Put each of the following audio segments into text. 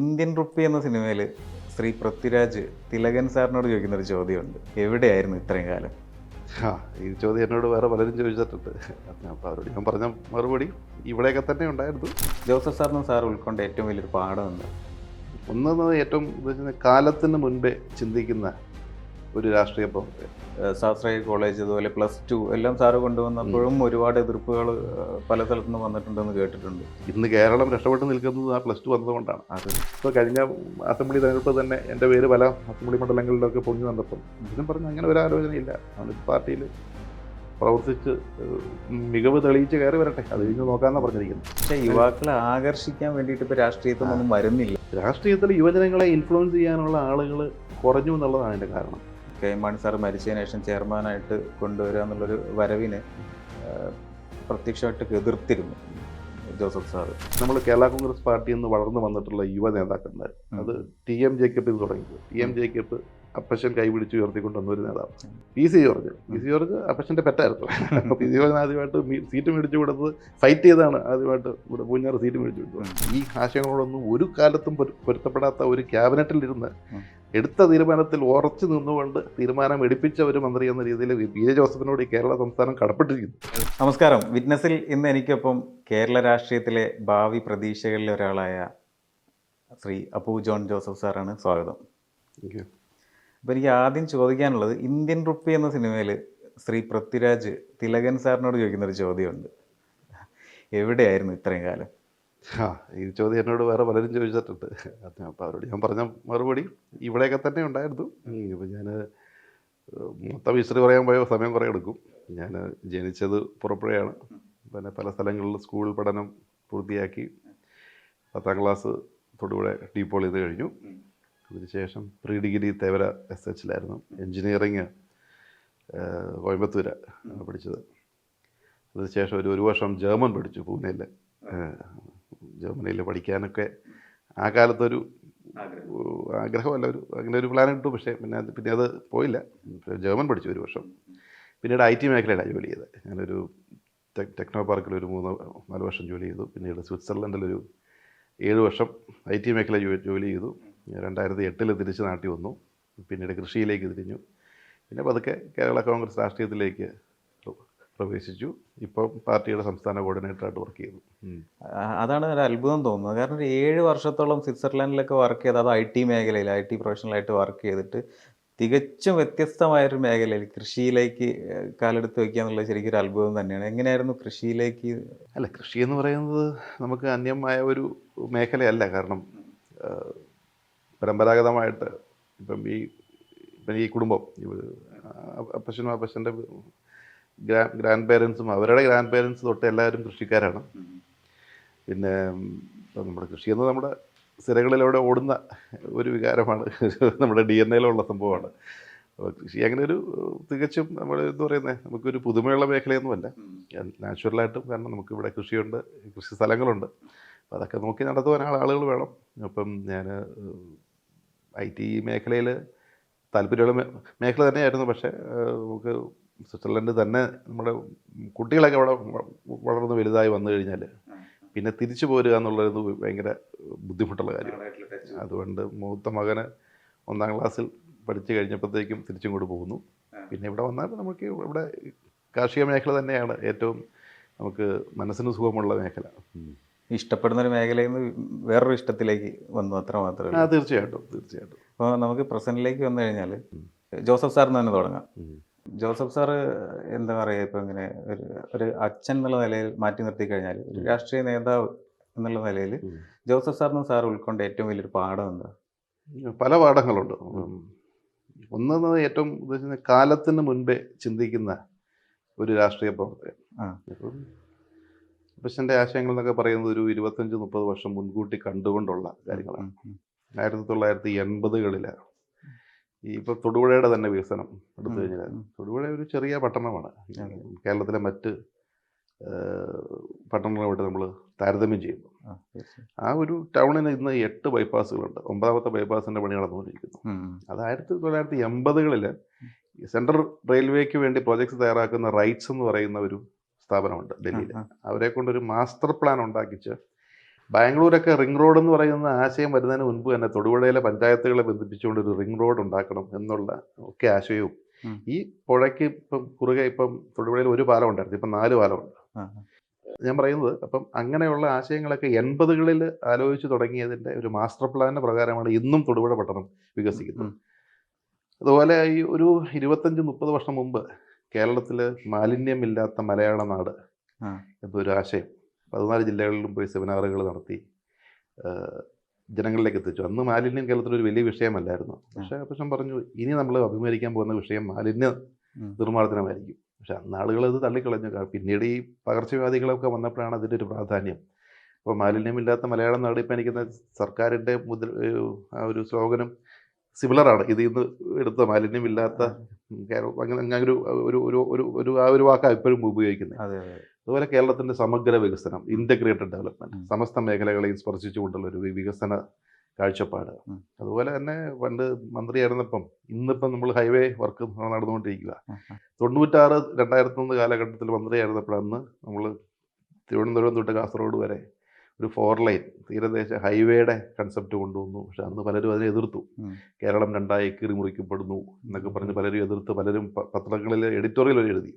Indian rupee എന്ന സിനിമയിൽ ശ്രീ പൃഥ്വിരാജ് തിലകൻ സാറിനോട് ചോദിക്കുന്ന ഒരു ചോദ്യമുണ്ട്, എവിടെയായിരുന്നു ഇത്രയും കാലം? ആ ഈ ചോദ്യം എന്നോട് വേറെ പലരും ചോദിച്ചിട്ടുണ്ട്. അപ്പോൾ അവരോട് ഞാൻ പറഞ്ഞ മറുപടി ഇവിടെയൊക്കെ തന്നെ ഉണ്ടായിരുന്നു. ജോസഫ് സാറിനും സാർ ഉൾക്കൊണ്ട ഏറ്റവും വലിയൊരു പാഠം എന്താ? ഒന്നെന്നത് ഏറ്റവും കാലത്തിന് മുൻപേ ചിന്തിക്കുന്ന ഒരു രാഷ്ട്രീയ പ്രവർത്തകൻ. സ്വാശ്രയ കോളേജ് അതുപോലെ +2 എല്ലാം സാറ് കൊണ്ടുവന്നപ്പോഴും ഒരുപാട് എതിർപ്പുകൾ പല സ്ഥലത്തുനിന്ന് വന്നിട്ടുണ്ടെന്ന് കേട്ടിട്ടുണ്ട്. ഇന്ന് കേരളം രക്ഷപ്പെട്ട് നിൽക്കുന്നത് ആ +2 വന്നതുകൊണ്ടാണ്. അത് ഇപ്പോൾ കഴിഞ്ഞ അസംബ്ലി തെരഞ്ഞെടുപ്പ് തന്നെ എൻ്റെ പേര് പല അസംബ്ലി മണ്ഡലങ്ങളിലൊക്കെ പൊങ്ങി വന്നപ്പം ഇതിനും പറഞ്ഞ് അങ്ങനെ ഒരു ആലോചനയില്ല. അവന് പാർട്ടിയിൽ പ്രവർത്തിച്ച് മികവ് തെളിയിച്ച് കയറി വരട്ടെ, അത് കഴിഞ്ഞ് നോക്കാമെന്നാണ് പറഞ്ഞിരിക്കുന്നത്. പക്ഷേ യുവാക്കളെ ആകർഷിക്കാൻ വേണ്ടിയിട്ട് ഇപ്പോൾ രാഷ്ട്രീയത്തിൽ നിന്നും വരുന്നില്ല. രാഷ്ട്രീയത്തിൽ യുവജനങ്ങളെ ഇൻഫ്ലുവൻസ് ചെയ്യാനുള്ള ആളുകൾ കുറഞ്ഞു എന്നുള്ളതാണ് അതിൻ്റെ കാരണം. മാണി സാർ മരിച്ചതിന് ശേഷം ചെയർമാനായിട്ട് കൊണ്ടുവരിക എന്നുള്ളൊരു വരവിനെ പ്രത്യക്ഷമായിട്ട് എതിർത്തിരുന്നു ജോസഫ് സാറ്. നമ്മൾ കേരള കോൺഗ്രസ് പാർട്ടിയിൽ നിന്ന് വളർന്നു വന്നിട്ടുള്ള യുവ നേതാക്കന്മാർ, അത് TM ജേക്കബിൽ തുടങ്ങിയത്. TM ജേക്കബ് അപ്പച്ചൻ കൈപിടിച്ച് ഉയർത്തിക്കൊണ്ടുവന്ന ഒരു നേതാവ്. PC ജോർജ് അപ്പച്ചൻ്റെ പെറ്റായിരുന്നു. അപ്പോൾ PC ജോർജിന് ആദ്യമായിട്ട് സീറ്റ് മേടിച്ചു കൊടുത്തത് ഫൈറ്റ് ചെയ്താണ്. ആദ്യമായിട്ട് ഇവിടെ പൂഞ്ഞാറ് സീറ്റ് മേടിച്ചു കൊടുത്തത്. ഈ ആശയങ്ങളോടൊന്നും ഒരു കാലത്തും പൊരുത്തപ്പെടാത്ത ഒരു ക്യാബിനറ്റിലിരുന്ന് എടുത്ത തീരുമാനത്തിൽ ഉറച്ചു നിന്നുകൊണ്ട് തീരുമാനം എടുപ്പിച്ച ഒരു മന്ത്രി എന്ന രീതിയിൽ PJ ജോസഫിനോട് ഈ കേരള സംസ്ഥാനം കടപ്പെട്ടിരിക്കുന്നു. നമസ്കാരം. വിറ്റ്നസിൽ ഇന്ന് എനിക്കൊപ്പം കേരള രാഷ്ട്രീയത്തിലെ ഭാവി പ്രതീക്ഷകളിലെ ഒരാളായ ശ്രീ അപ്പു ജോൺ ജോസഫ് സാറാണ്. സ്വാഗതം. അപ്പോൾ എനിക്ക് ആദ്യം ചോദിക്കാനുള്ളത്, ഇന്ത്യൻ റുപ്പി എന്ന സിനിമയിൽ ശ്രീ പൃഥ്വിരാജ് തിലകൻ സാറിനോട് ചോദിക്കുന്നൊരു ചോദ്യമുണ്ട്, എവിടെയായിരുന്നു ഇത്രയും കാലം? ഈ ചോദ്യം എന്നോട് വേറെ പലരും ചോദിച്ചിട്ടുണ്ട്. അപ്പോൾ അവരോട് ഞാൻ പറഞ്ഞ മറുപടി ഇവിടെയൊക്കെ തന്നെ ഉണ്ടായിരുന്നു. ഇപ്പോൾ ഞാൻ മൊത്തം ഹിസ്റ്ററി പറയാൻ പോയ സമയം കുറേ എടുക്കും. ഞാൻ ജനിച്ചത് പുറപ്പുഴയാണ്. പിന്നെ പല സ്ഥലങ്ങളിൽ സ്കൂൾ പഠനം പൂർത്തിയാക്കി 10ാം ക്ലാസ് തൊടുപുഴ ഡീപ്പോൾ ചെയ്ത് കഴിഞ്ഞു. അതിനുശേഷം പ്രീ ഡിഗ്രി തേവര SHലായിരുന്നു. എൻജിനീയറിങ് കോയമ്പത്തൂരാണ് പഠിച്ചത്. അതിനുശേഷം ഒരു വർഷം ജർമ്മൻ പഠിച്ചു പൂനെയിൽ. ജർമ്മനിയിൽ പഠിക്കാനൊക്കെ ആ കാലത്തൊരു ആഗ്രഹമല്ല, അങ്ങനെ ഒരു പ്ലാൻ ഇട്ടു. പക്ഷേ പിന്നെ അത് പോയില്ല. ജർമ്മൻ പഠിച്ചു ഒരു വർഷം. പിന്നീട് IT മേഖലയിലാണ് ജോലി ചെയ്തത്. ഞാനൊരു ടെക്നോ പാർക്കിൽ ഒരു 3-4 വർഷം ജോലി ചെയ്തു. പിന്നീട് സ്വിറ്റ്സർലൻഡിലൊരു 7 വർഷം IT മേഖല ജോലി ചെയ്തു. 2008 തിരിച്ച് നാട്ടിൽ വന്നു. പിന്നീട് കൃഷിയിലേക്ക് തിരിഞ്ഞു. പിന്നെ പതുക്കെ കേരള കോൺഗ്രസ് രാഷ്ട്രീയത്തിലേക്ക് പ്രവേശിച്ചു. ഇപ്പം പാർട്ടിയുടെ സംസ്ഥാന കോർഡിനേറ്ററായിട്ട് വർക്ക് ചെയ്യുന്നു. അതാണ് ഒരു അത്ഭുതം തോന്നുന്നത്. കാരണം ഒരു 7 വർഷത്തോളം സ്വിറ്റ്സർലാൻഡിലൊക്കെ വർക്ക് ചെയ്ത്, അത് IT മേഖലയിൽ IT പ്രൊഫഷണലായിട്ട് വർക്ക് ചെയ്തിട്ട് തികച്ചും വ്യത്യസ്തമായൊരു മേഖലയിൽ കൃഷിയിലേക്ക് കാലെടുത്ത് വയ്ക്കുക എന്നുള്ളത് ശരിക്കും ഒരു അത്ഭുതം തന്നെയാണ്. എങ്ങനെയായിരുന്നു കൃഷിയിലേക്ക്? അല്ല, കൃഷി എന്ന് പറയുന്നത് നമുക്ക് അന്യമായ ഒരു മേഖലയല്ല. കാരണം പരമ്പരാഗതമായിട്ട് ഇപ്പം ഈ കുടുംബം, അപ്പച്ചൻ്റെ ഗ്രാൻഡ് പേരൻസും അവരുടെ ഗ്രാൻഡ് പേരൻസ് തൊട്ട് എല്ലാവരും കൃഷിക്കാരാണ്. പിന്നെ നമ്മുടെ കൃഷി എന്നത് നമ്മുടെ സിരകളിലൂടെ ഓടുന്ന ഒരു വികാരമാണ്. നമ്മുടെ DNA സംഭവമാണ്. അപ്പോൾ കൃഷി അങ്ങനെ ഒരു തികച്ചും നമ്മൾ എന്താ പറയുന്നത്, നമുക്കൊരു പുതുമയുള്ള മേഖലയൊന്നുമല്ല. നാച്ചുറലായിട്ടും, കാരണം നമുക്കിവിടെ കൃഷിയുണ്ട്, കൃഷി സ്ഥലങ്ങളുണ്ട്. അപ്പോൾ അതൊക്കെ നോക്കി നടത്തുവാൻ ആളുകൾ വേണം. അപ്പം ഞാൻ IT മേഖലയിൽ താല്പര്യമുള്ള മേഖല തന്നെയായിരുന്നു. പക്ഷേ നമുക്ക് സ്വിറ്റ്സർലൻഡ് തന്നെ നമ്മുടെ കുട്ടികളൊക്കെ അവിടെ വളർന്ന് വലുതായി വന്നു കഴിഞ്ഞാൽ പിന്നെ തിരിച്ചു പോരുക എന്നുള്ളത് ഭയങ്കര ബുദ്ധിമുട്ടുള്ള കാര്യമാണ്. അതുകൊണ്ട് മൂത്ത മകന് 1ാം ക്ലാസ്സിൽ പഠിച്ചു കഴിഞ്ഞപ്പോഴത്തേക്കും തിരിച്ചും കൂടി പോകുന്നു. പിന്നെ ഇവിടെ വന്നാൽ നമുക്ക് ഇവിടെ കാർഷിക മേഖല തന്നെയാണ് ഏറ്റവും നമുക്ക് മനസ്സിന് സുഖമുള്ള മേഖല. ഇഷ്ടപ്പെടുന്ന ഒരു മേഖലയിൽ നിന്ന് വേറൊരു ഇഷ്ടത്തിലേക്ക് വന്നു, അത്ര മാത്രമേ? തീർച്ചയായിട്ടും. അപ്പോൾ നമുക്ക് പ്രസൻറ്റിലേക്ക് വന്നു കഴിഞ്ഞാൽ ജോസഫ് സാറിന് തന്നെ തുടങ്ങാം. ജോസഫ് സാറ് എന്താ പറയുക, ഇപ്പോൾ ഇങ്ങനെ ഒരു അച്ഛൻ എന്നുള്ള നിലയിൽ മാറ്റി നിർത്തി കഴിഞ്ഞാൽ ഒരു രാഷ്ട്രീയ നേതാവ് എന്നുള്ള നിലയിൽ ജോസഫ് സാറിനും സാർ ഉൾക്കൊണ്ട ഏറ്റവും വലിയൊരു പാഠം എന്താ? പല പാഠങ്ങളുണ്ട്. ഒന്നെന്നത് ഏറ്റവും കാലത്തിന് മുൻപേ ചിന്തിക്കുന്ന ഒരു രാഷ്ട്രീയ പ്രവർത്തകൻ. അപ്പച്ചൻ്റെ ആശയങ്ങൾ എന്നൊക്കെ പറയുന്നത് ഒരു 25-30 വർഷം മുൻകൂട്ടി കണ്ടുകൊണ്ടുള്ള കാര്യങ്ങളാണ്. 1980കളിലാണ് ഇപ്പോൾ തൊടുപുഴയുടെ തന്നെ വികസനം എടുത്തു കഴിഞ്ഞാൽ, തൊടുപുഴ ഒരു ചെറിയ പട്ടണമാണ്. കേരളത്തിലെ മറ്റ് പട്ടണങ്ങളുമായിട്ട് നമ്മൾ താരതമ്യം ചെയ്യുമ്പോൾ ആ ഒരു ടൗണിന് ഇന്ന് 8 ബൈപ്പാസുകളുണ്ട്. 9ാമത്തെ ബൈപ്പാസിൻ്റെ പണി നടന്നുകൊണ്ടിരിക്കുന്നു. അത് 1980കളിൽ സെൻട്രൽ റെയിൽവേക്ക് വേണ്ടി പ്രോജക്ട്സ് തയ്യാറാക്കുന്ന റൈറ്റ്സ് എന്ന് പറയുന്ന ഒരു സ്ഥാപനമുണ്ട് ഡൽഹിയിൽ. അവരെ കൊണ്ടൊരു മാസ്റ്റർ പ്ലാൻ ഉണ്ടാക്കിച്ച് ബാംഗ്ലൂരൊക്കെ റിംഗ് റോഡ് എന്ന് പറയുന്ന ആശയം വരുന്നതിന് മുൻപ് തന്നെ തൊടുപുഴയിലെ പഞ്ചായത്തുകളെ ബന്ധിപ്പിച്ചുകൊണ്ട് ഒരു റിംഗ് റോഡ് ഉണ്ടാക്കണം എന്നുള്ള ഒക്കെ ആശയവും ഈ പുഴയ്ക്ക് ഇപ്പം കുറുകെ ഇപ്പം തൊടുപുഴയിൽ ഒരു പാലം ഉണ്ടായിരുന്നു, ഇപ്പം 4 പാലമുണ്ട്. ഞാൻ പറയുന്നത് അപ്പം അങ്ങനെയുള്ള ആശയങ്ങളൊക്കെ 80കളിൽ ആലോചിച്ച് തുടങ്ങിയതിൻ്റെ ഒരു മാസ്റ്റർ പ്ലാനിൻ്റെ പ്രകാരമാണ് ഇന്നും തൊടുപുഴ പട്ടണം വികസിക്കുന്നത്. അതുപോലെ ഈ ഒരു 25-30 വർഷം മുമ്പ് കേരളത്തിൽ മാലിന്യമില്ലാത്ത മലയാള നാട് എന്നൊരു ആശയം 14 ജില്ലകളിലും പോയി സെമിനാറുകൾ നടത്തി ജനങ്ങളിലേക്ക് എത്തിച്ചു. അന്ന് മാലിന്യം കേരളത്തിലൊരു വലിയ വിഷയമല്ലായിരുന്നു. പക്ഷെ പറഞ്ഞു ഇനി നമ്മൾ അഭിമുഖീകരിക്കാൻ പോകുന്ന വിഷയം മാലിന്യ നിർമ്മാർജ്ജനമായിരിക്കും. പക്ഷെ അന്ന് ആളുകൾ അത് തള്ളിക്കളഞ്ഞു. പിന്നീട് ഈ പകർച്ചവ്യാധികളൊക്കെ വന്നപ്പോഴാണ് അതിൻ്റെ ഒരു പ്രാധാന്യം. അപ്പോൾ മാലിന്യമില്ലാത്ത മലയാളം നാട് ഇപ്പം എനിക്ക് സർക്കാരിൻ്റെ ആ ഒരു സ്ലോഗനും സിമിലറാണ്. ഇതിൽ നിന്ന് എടുത്ത മാലിന്യമില്ലാത്ത അങ്ങനെ ഒരു ആ ഒരു വാക്കാണ് ഇപ്പോഴും ഉപയോഗിക്കുന്നത്. അതുപോലെ കേരളത്തിൻ്റെ സമഗ്ര വികസനം, ഇൻ്റഗ്രേറ്റഡ് ഡെവലപ്മെൻറ്റ്, സമസ്ത മേഖലകളെയും സ്പർശിച്ചുകൊണ്ടുള്ള ഒരു വികസന കാഴ്ചപ്പാട്. അതുപോലെ തന്നെ പണ്ട് മന്ത്രിയായിരുന്നപ്പം ഇന്നിപ്പം നമ്മൾ ഹൈവേ വർക്ക് നടന്നുകൊണ്ടിരിക്കുക. 96-2001 കാലഘട്ടത്തിൽ മന്ത്രിയായിരുന്നപ്പോൾ അന്ന് നമ്മൾ തിരുവനന്തപുരം തൊട്ട് കാസർഗോഡ് വരെ ഒരു 4 ലൈൻ തീരദേശ ഹൈവേയുടെ കൺസെപ്റ്റ് കൊണ്ടുവന്നു. പക്ഷെ അന്ന് പലരും അതിനെ എതിർത്തു. കേരളം 2ആയി കീറിമുറിക്കപ്പെടുന്നു എന്നൊക്കെ പറഞ്ഞ് പലരും എതിർത്ത്, പലരും പത്രങ്ങളിൽ എഡിറ്റോറിയൽ വരെ എഴുതി.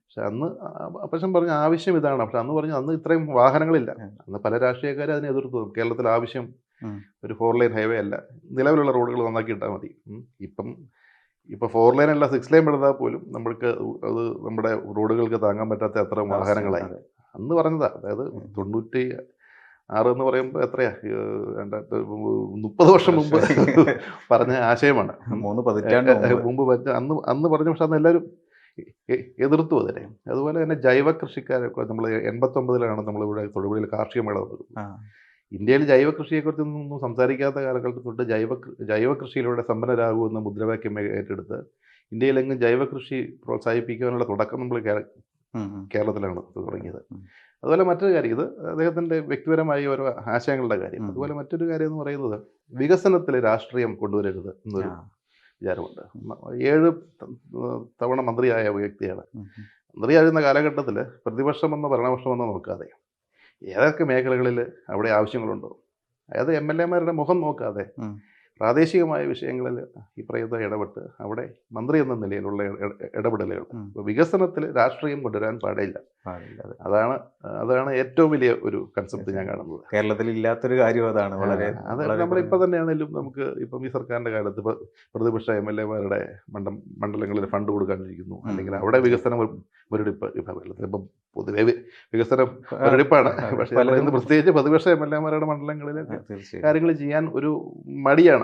പക്ഷെ പറഞ്ഞ ആവശ്യം ഇതാണ്. പക്ഷെ അന്ന് പറഞ്ഞു അന്ന് ഇത്രയും വാഹനങ്ങളില്ല. അന്ന് പല രാഷ്ട്രീയക്കാരും അതിനെ എതിർത്തു. കേരളത്തിൽ ആവശ്യം ഒരു 4 ലൈൻ ഹൈവേ അല്ല, നിലവിലുള്ള റോഡുകൾ നന്നാക്കി ഇട്ടാൽ മതി. ഇപ്പം 4 ലൈൻ അല്ല 6 ലൈൻ പെടുത്താൽ പോലും നമ്മൾക്ക് അത് നമ്മുടെ റോഡുകൾക്ക് താങ്ങാൻ പറ്റാത്ത അത്ര വാഹനങ്ങളായി അന്ന് പറഞ്ഞതാ. അതായത് 96 എന്ന് പറയുമ്പോൾ എത്രയാ 30 വർഷം മുമ്പ് പറഞ്ഞ ആശയമാണ്. 3 പതിറ്റാണ്ട് മുമ്പ് അന്ന് പറഞ്ഞു. പക്ഷെ അന്ന് എല്ലാവരും എതിർത്തു അതിനെ. അതുപോലെ തന്നെ ജൈവ കൃഷിക്കാരൊക്കെ നമ്മൾ 89-ലാണ് നമ്മളിവിടെ തൊടുപുഴയിൽ കാർഷിക മേള വന്നത്. ഇന്ത്യയിൽ ജൈവ കൃഷിയെക്കുറിച്ചൊന്നും സംസാരിക്കാത്ത കാലഘട്ടത്തിൽ തൊട്ട് ജൈവ കൃഷിയിലൂടെ സമ്പന്നരാകുമെന്ന മുദ്രാവാക്യം ഏറ്റെടുത്ത് ഇന്ത്യയിലെങ്ങും ജൈവ കൃഷി പ്രോത്സാഹിപ്പിക്കാനുള്ള തുടക്കം നമ്മൾ കേരളത്തിലാണ് തുടങ്ങിയത്. അതുപോലെ മറ്റൊരു കാര്യം, ഇത് അദ്ദേഹത്തിൻ്റെ വ്യക്തിപരമായ ഓരോ ആശയങ്ങളുടെ കാര്യം. അതുപോലെ മറ്റൊരു കാര്യം എന്ന് പറയുന്നത് വികസനത്തിൽ രാഷ്ട്രീയം കൊണ്ടുവരരുത് എന്നൊരു വിചാരമുണ്ട്. 7 തവണ മന്ത്രിയായ വ്യക്തിയാണ്. മന്ത്രിയായിരുന്ന കാലഘട്ടത്തിൽ പ്രതിപക്ഷമെന്നോ ഭരണപക്ഷമെന്നോ നോക്കാതെ ഏതൊക്കെ മേഖലകളിൽ അവിടെ ആവശ്യങ്ങളുണ്ടോ, അതായത് MLA-മാരുടെ മുഖം നോക്കാതെ പ്രാദേശികമായ വിഷയങ്ങളിൽ ഈ പറയുന്ന ഇടപെട്ട് അവിടെ മന്ത്രി എന്ന നിലയിലുള്ള ഇടപെടലുകൾ. വികസനത്തിൽ രാഷ്ട്രീയം കൊണ്ടുവരാൻ പാടില്ല. അതാണ് ഏറ്റവും വലിയ ഒരു കൺസെപ്റ്റ് ഞാൻ കാണുന്നത്. കേരളത്തിൽ ഇല്ലാത്തൊരു കാര്യം അതാണ്. വളരെ നമ്മളിപ്പോൾ തന്നെയാണെങ്കിലും നമുക്ക് ഇപ്പം ഈ സർക്കാരിൻ്റെ കാലത്ത് പ്രതിപക്ഷ MLA-മാരുടെ മണ്ഡലങ്ങളിൽ ഫണ്ട് കൊടുക്കാണ്ടിരിക്കുന്നു, അല്ലെങ്കിൽ അവിടെ വികസനം മുരടിപ്പ്. ഇപ്പം പൊതുവെ വികസനം മുരടിപ്പാണ്. പക്ഷേ പ്രത്യേകിച്ച് പ്രതിപക്ഷ MLA-മാരുടെ മണ്ഡലങ്ങളിൽ കാര്യങ്ങൾ ചെയ്യാൻ ഒരു മടിയാണ്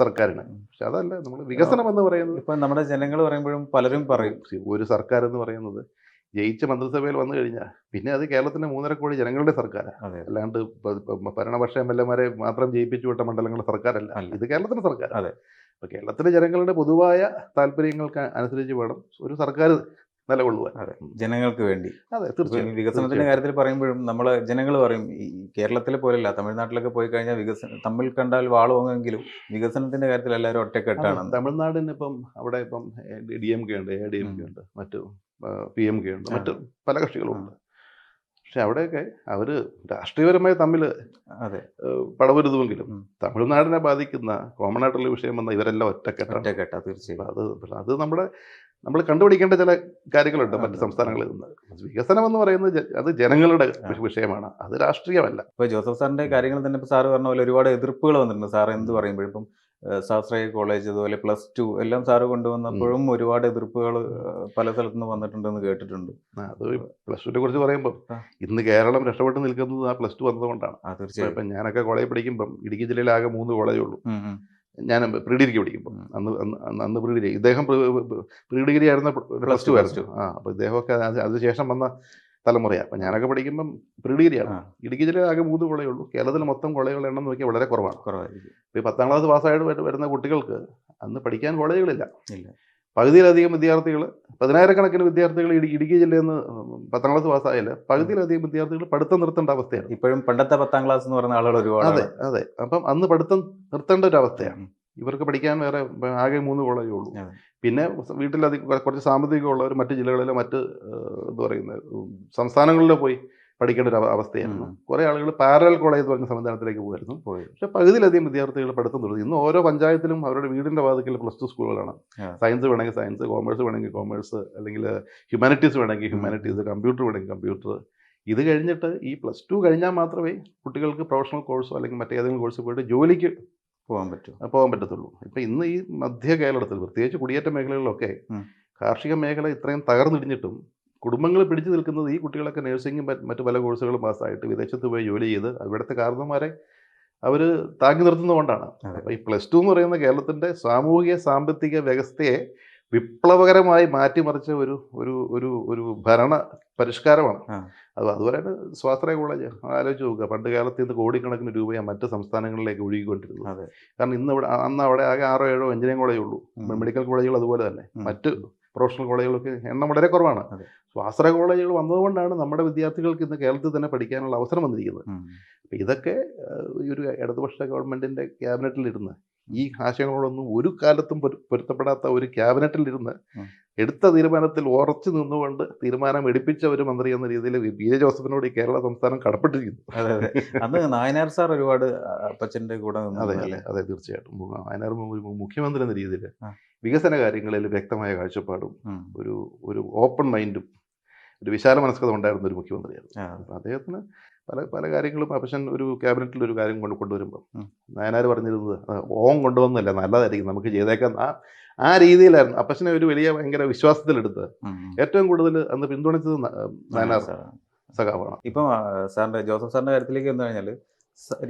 സർക്കാരിന്. പക്ഷെ അതല്ല നമ്മൾ വികസനം എന്ന് പറയുന്നത്. ഇപ്പം നമ്മുടെ ജനങ്ങൾ പറയുമ്പോഴും പലരും പറയും ഒരു സർക്കാർ എന്ന് പറയുന്നത് ജയിച്ച മന്ത്രിസഭയിൽ വന്നു കഴിഞ്ഞാൽ പിന്നെ അത് കേരളത്തിൻ്റെ 3.5 കോടി ജനങ്ങളുടെ സർക്കാരാണ്. അല്ലാണ്ട് ഭരണപക്ഷ MLA-മാരെ മാത്രം ജയിപ്പിച്ചു വിട്ട മണ്ഡലങ്ങളുടെ സർക്കാരല്ല. ഇത് കേരളത്തിൻ്റെ സർക്കാർ. അപ്പോൾ കേരളത്തിലെ ജനങ്ങളുടെ പൊതുവായ താല്പര്യങ്ങൾക്ക് അനുസരിച്ച് വേണം ഒരു സർക്കാർ നിലകൊള്ളുവാൻ. ജനങ്ങൾക്ക് വേണ്ടി. തീർച്ചയായും വികസനത്തിന്റെ കാര്യത്തിൽ പറയുമ്പോഴും നമ്മൾ ജനങ്ങൾ പറയും ഈ കേരളത്തിലെ പോലെയല്ല, തമിഴ്നാട്ടിലൊക്കെ പോയി കഴിഞ്ഞാൽ തമ്മിൽ കണ്ടാൽ വാളുവെങ്കിലും വികസനത്തിന്റെ കാര്യത്തിൽ എല്ലാവരും ഒറ്റക്കെട്ടാണ്. തമിഴ്നാടിന് ഇപ്പം അവിടെ ഇപ്പം DMK ഉണ്ട്, ADMK ഉണ്ട്, മറ്റു PMK ഉണ്ട്, മറ്റു പല കക്ഷികളുമുണ്ട്. പക്ഷെ അവിടെയൊക്കെ അവർ രാഷ്ട്രീയപരമായി തമ്മിൽ പടവരുതുമെങ്കിലും തമിഴ്നാടിനെ ബാധിക്കുന്ന കോമൺ ആയിട്ടുള്ള വിഷയം വന്ന ഇവരെല്ലാം ഒറ്റക്കെട്ടാ. തീർച്ചയായും അത് നമ്മൾ കണ്ടുപിടിക്കേണ്ട ചില കാര്യങ്ങളുണ്ട് മറ്റ് സംസ്ഥാനങ്ങളിൽ നിന്ന്. വികസനം എന്ന് പറയുന്നത് അത് ജനങ്ങളുടെ വിഷയമാണ്, അത് രാഷ്ട്രീയമല്ല. ഇപ്പോൾ ജോസഫ് സാറിൻ്റെ കാര്യങ്ങൾ തന്നെ ഇപ്പോൾ സാറ് പറഞ്ഞ പോലെ ഒരുപാട് എതിർപ്പുകൾ വന്നിട്ടുണ്ട്. സാർ എന്ത് പറയുമ്പോഴും ഇപ്പം സ്വാശ്രയ കോളേജ് അതുപോലെ +2 എല്ലാം സാറ് കൊണ്ടുവന്നപ്പോഴും ഒരുപാട് എതിർപ്പുകൾ പല സ്ഥലത്തുനിന്ന് വന്നിട്ടുണ്ടെന്ന് കേട്ടിട്ടുണ്ട്. അത് +2നെ കുറിച്ച് പറയുമ്പോൾ ഇന്ന് കേരളം രക്ഷപ്പെട്ട് നിൽക്കുന്നത് ആ +2 വന്നതുകൊണ്ടാണ്. തീർച്ചയായും. ഇപ്പം ഞാനൊക്കെ കോളേജ് പഠിക്കുമ്പം ഇടുക്കി ജില്ലയിൽ ആകെ 3 കോളേജേ ഉള്ളൂ. ഞാൻ പ്രീ ഡിഗ്രി പഠിക്കുമ്പോൾ അന്ന് പ്രീ ഡിഗ്രി, ഇദ്ദേഹം പ്രീ ഡിഗ്രി ആയിരുന്ന +2 ആയിരുന്നു. അപ്പോൾ ഇദ്ദേഹമൊക്കെ അതിനുശേഷം വന്ന തലമുറയാണ്. അപ്പം ഞാനൊക്കെ പഠിക്കുമ്പം പ്രീ ഡിഗ്രിയാണ്. ഇടുക്കി ജില്ലയിൽ ആകെ 3 കോളേജേ ഉള്ളൂ. കേരളത്തിൽ മൊത്തം കോളേജുകളുടെ എണ്ണം നോക്കിയാൽ വളരെ കുറവാണ്. ഇപ്പോൾ 10ാം ക്ലാസ് പാസ്സായിട്ട് വരുന്ന കുട്ടികൾക്ക് അന്ന് പഠിക്കാൻ കോളേജുകളില്ല. പകുതിയിലധികം വിദ്യാർത്ഥികൾ, 10,000-കണക്കിന് വിദ്യാർത്ഥികൾ ഇടുക്കി ജില്ലയിൽ നിന്ന് 10ാം ക്ലാസ് പാസ്സായാൽ പകുതിയിലധികം വിദ്യാർത്ഥികൾ പഠിത്തം നിർത്തേണ്ട അവസ്ഥയാണ്. ഇപ്പോഴും പണ്ടത്തെ 10ാം ക്ലാസ് എന്ന് പറയുന്ന ആളുകൾ ഒരുപാട്. അതെ. അപ്പം അന്ന് പഠിത്തം നിർത്തേണ്ട ഒരു അവസ്ഥയാണ്. ഇവർക്ക് പഠിക്കാൻ വേറെ ആകെ 3 കോളേജേ ഉള്ളൂ. പിന്നെ വീട്ടിലധികം കുറച്ച് സാമ്പത്തികമുള്ളവർ മറ്റ് ജില്ലകളിലെ മറ്റ് എന്താ പറയുന്നത് സംസ്ഥാനങ്ങളിലോ പോയി പഠിക്കേണ്ട ഒരു അവസ്ഥയായിരുന്നു. കുറേ ആളുകൾ പാരലൽ കോളേജ് എന്ന് പറഞ്ഞ സംവിധാനത്തിലേക്ക് പോകുമായിരുന്നു. പക്ഷേ പകുതിയിലധികം വിദ്യാർത്ഥികൾ പഠിത്തം തുടങ്ങി. ഇന്ന് ഓരോ പഞ്ചായത്തിലും അവരുടെ വീടിൻ്റെ വാതിക്കൽ +2 സ്കൂളുകളാണ്. സയൻസ് വേണമെങ്കിൽ സയൻസ്, കോമേഴ്സ് വേണമെങ്കിൽ കോമേഴ്സ്, അല്ലെങ്കിൽ ഹ്യൂമാനിറ്റീസ് വേണമെങ്കിൽ ഹ്യൂമാനിറ്റീസ്, കമ്പ്യൂട്ടർ വേണമെങ്കിൽ കമ്പ്യൂട്ടർ. ഇത് കഴിഞ്ഞിട്ട് ഈ +2 കഴിഞ്ഞാൽ മാത്രമേ കുട്ടികൾക്ക് പ്രൊഫഷണൽ കോഴ്സോ അല്ലെങ്കിൽ മറ്റേതെങ്കിലും കോഴ്സ് പോയിട്ട് ജോലിക്ക് പോകാൻ പറ്റത്തുള്ളൂ. ഇപ്പം ഇന്ന് ഈ മധ്യ കേരളത്തിൽ പ്രത്യേകിച്ച് കുടിയേറ്റ മേഖലകളിലൊക്കെ കാർഷിക മേഖല ഇത്രയും തകർന്നിടിഞ്ഞിട്ടും കുടുംബങ്ങൾ പിടിച്ചു നിൽക്കുന്നത് ഈ കുട്ടികളൊക്കെ നഴ്സിംഗും മറ്റു പല കോഴ്സുകളും പാസ്സായിട്ട് വിദേശത്ത് പോയി ജോലി ചെയ്ത് ഇവിടുത്തെ കാരണവന്മാരെ അവർ താങ്ങി നിർത്തുന്നതുകൊണ്ടാണ്. അപ്പോൾ ഈ +2 എന്ന് പറയുന്ന കേരളത്തിൻ്റെ സാമൂഹിക സാമ്പത്തിക വ്യവസ്ഥയെ വിപ്ലവകരമായി മാറ്റിമറിച്ച ഒരു ഒരു ഒരു ഒരു ഭരണ പരിഷ്കാരമാണ്. അതുപോലെയാണ് സ്വാശ്രയ കോളേജ്. ആലോചിച്ച് നോക്കുക, പണ്ട് കാലത്ത് ഇന്ന് കോടിക്കണക്കിന് രൂപയാണ് മറ്റ് സംസ്ഥാനങ്ങളിലേക്ക് ഒഴുകിക്കൊണ്ടിരുന്നത്. കാരണം ഇന്ന് അന്ന് അവിടെ ആകെ 6 7 എഞ്ചിനീയറിംഗ് കോളേജേ ഉള്ളൂ. മെഡിക്കൽ കോളേജുകൾ അതുപോലെ തന്നെ മറ്റ് പ്രൊഫഷണൽ കോളേജുകളൊക്കെ എണ്ണം വളരെ കുറവാണ്. സ്വാശ്രയ കോളേജുകൾ വന്നതുകൊണ്ടാണ് നമ്മുടെ വിദ്യാർത്ഥികൾക്ക് ഇന്ന് കേരളത്തിൽ തന്നെ പഠിക്കാനുള്ള അവസരം വന്നിരിക്കുന്നത്. അപ്പം ഇതൊക്കെ ഈ ഒരു ഇടതുപക്ഷ ഗവൺമെൻറ്റിൻ്റെ ക്യാബിനറ്റിലിരുന്ന് ഈ ആശയങ്ങളോടൊന്നും ഒരു കാലത്തും പൊരുത്തപ്പെടാത്ത ഒരു ക്യാബിനറ്റിലിരുന്ന് എടുത്ത തീരുമാനത്തിൽ ഉറച്ചു നിന്നുകൊണ്ട് തീരുമാനം എടുപ്പിച്ച ഒരു മന്ത്രി എന്ന രീതിയിൽ പി.ജെ. ജോസഫിനോട് ഈ കേരള സംസ്ഥാനം കടപ്പെട്ടിരിക്കുന്നു. അന്ന് നായനാർ സാർ ഒരുപാട് അപ്പച്ചൻ്റെ കൂടെ. അതെ തീർച്ചയായിട്ടും. നായനാർ മുഖ്യമന്ത്രി എന്ന രീതിയിൽ വികസന കാര്യങ്ങളിൽ വ്യക്തമായ കാഴ്ചപ്പാടും ഒരു ഒരു ഓപ്പൺ മൈൻഡും ഒരു വിശാല മനസ്കത ഉണ്ടായിരുന്ന ഒരു മുഖ്യമന്ത്രിയായിരുന്നു. അപ്പം അദ്ദേഹത്തിന് പല കാര്യങ്ങളും അപ്പച്ചൻ ഒരു ക്യാബിനറ്റിൽ ഒരു കാര്യം കൊണ്ടുവരുമ്പം നായനാർ പറഞ്ഞിരുന്നത് ഓം കൊണ്ടുവന്നല്ല, നല്ലതായിരിക്കും, നമുക്ക് ചെയ്തേക്കാം, ആ രീതിയിലായിരുന്നു. അപ്പച്ചനെ ഒരു വലിയ ഭയങ്കര വിശ്വാസത്തിലെടുത്ത് ഏറ്റവും കൂടുതൽ അന്ന് പിന്തുണച്ചത് നായനാർ സഖാവാണ്. ഇപ്പം സാറിൻ്റെ ജോസഫ് സാറിൻ്റെ കാര്യത്തിലേക്ക് വന്നു കഴിഞ്ഞാൽ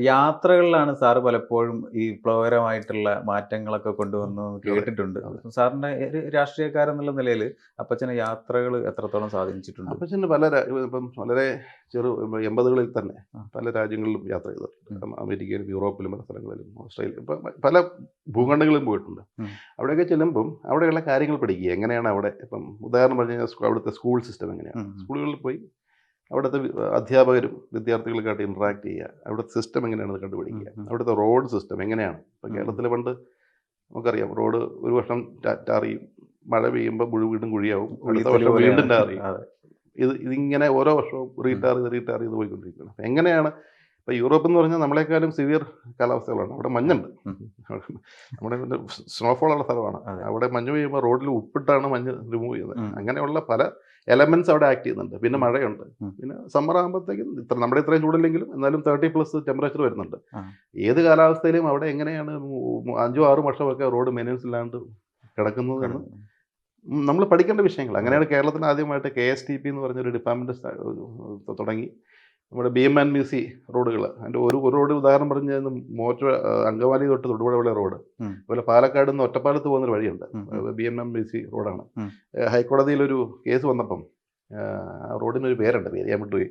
യാത്രകളിലാണ് സാറ് പലപ്പോഴും ഈ വിപ്ലവകരമായിട്ടുള്ള മാറ്റങ്ങളൊക്കെ കൊണ്ടുവന്നു കേട്ടിട്ടുണ്ട്. സാറിൻ്റെ ഒരു രാഷ്ട്രീയക്കാരെന്നുള്ള നിലയിൽ അപ്പച്ചനെ യാത്രകൾ എത്രത്തോളം സ്വാധീനിച്ചിട്ടുണ്ട്? അപ്പച്ചന് ഇപ്പം വളരെ 80കളിൽ തന്നെ പല രാജ്യങ്ങളിലും യാത്ര ചെയ്തിട്ടുണ്ട്. അമേരിക്കയിലും യൂറോപ്പിലും പല സ്ഥലങ്ങളിലും ഓസ്ട്രേലിയ ഇപ്പം പല ഭൂഖണ്ഡങ്ങളിലും പോയിട്ടുണ്ട്. അവിടെയൊക്കെ ചെല്ലുമ്പം അവിടെയുള്ള കാര്യങ്ങൾ പഠിക്കുക. എങ്ങനെയാണ് അവിടെ ഇപ്പം ഉദാഹരണം പറഞ്ഞു കഴിഞ്ഞാൽ അവിടുത്തെ സ്കൂൾ സിസ്റ്റം എങ്ങനെയാണ്, സ്കൂളുകളിൽ പോയി അവിടുത്തെ അധ്യാപകരും വിദ്യാർത്ഥികൾക്കായിട്ട് ഇൻട്രാക്ട് ചെയ്യുക, അവിടുത്തെ സിസ്റ്റം എങ്ങനെയാണെന്ന് കണ്ടുപിടിക്കുക, അവിടുത്തെ റോഡ് സിസ്റ്റം എങ്ങനെയാണ്. ഇപ്പം കേരളത്തിൽ പണ്ട് നമുക്കറിയാം റോഡ് ഒരു വർഷം ടാറിയും, മഴ പെയ്യുമ്പോൾ വീണ്ടും കുഴിയാവും, അടുത്ത വർഷം വീണ്ടും ടാറിയും. ഇതിങ്ങനെ ഓരോ വർഷവും റീടാർ ചെയ്ത് പോയിക്കൊണ്ടിരിക്കുകയാണ്. അപ്പം എങ്ങനെയാണ് ഇപ്പം യൂറോപ്പ് എന്ന് പറഞ്ഞാൽ നമ്മളെക്കാളും സിവിയർ കാലാവസ്ഥകളാണ്. അവിടെ മഞ്ഞുണ്ട്, നമ്മുടെ സ്നോഫോൾ ഉള്ള സ്ഥലമാണ്. അവിടെ മഞ്ഞ് പെയ്യുമ്പോൾ റോഡിൽ ഉപ്പിട്ടാണ് മഞ്ഞ് റിമൂവ് ചെയ്യുന്നത്. അങ്ങനെയുള്ള പല എലമെൻറ്റ്സ് അവിടെ ആക്ട് ചെയ്യുന്നുണ്ട്. പിന്നെ മഴയുണ്ട്, പിന്നെ സമ്മർ ആകുമ്പോഴത്തേക്കും നമ്മുടെ ഇത്രയും ചൂടില്ലെങ്കിലും എന്നാലും 30+ ടെമ്പറേച്ചർ വരുന്നുണ്ട്. ഏത് കാലാവസ്ഥയിലും അവിടെ എങ്ങനെയാണ് 5-6 വർഷമൊക്കെ റോഡ് മെയിൻ്റനൻസ് ഇല്ലാണ്ട് കിടക്കുന്നത് എന്ന് നമ്മൾ പഠിക്കേണ്ട വിഷയങ്ങൾ. അങ്ങനെയാണ് കേരളത്തിന് ആദ്യമായിട്ട് KSTP എന്ന് പറഞ്ഞൊരു ഡിപ്പാർട്ട്മെൻറ്റ് തുടങ്ങി നമ്മുടെ BMNBC റോഡുകൾ. അതിൻ്റെ ഒരു റോഡ് ഉദാഹരണം പറഞ്ഞു കഴിഞ്ഞാൽ അങ്കമാലി തൊട്ട് തൊടുപുഴയുള്ള റോഡ്, അതുപോലെ പാലക്കാട് നിന്ന് ഒറ്റപ്പാലത്ത് പോകുന്നൊരു വഴിയുണ്ട്, BMNBC റോഡാണ്. ഹൈക്കോടതിയിലൊരു കേസ് വന്നപ്പം ആ റോഡിനൊരു പേരുണ്ട്, പേര് ഞാൻ വിട്ടുപോയി.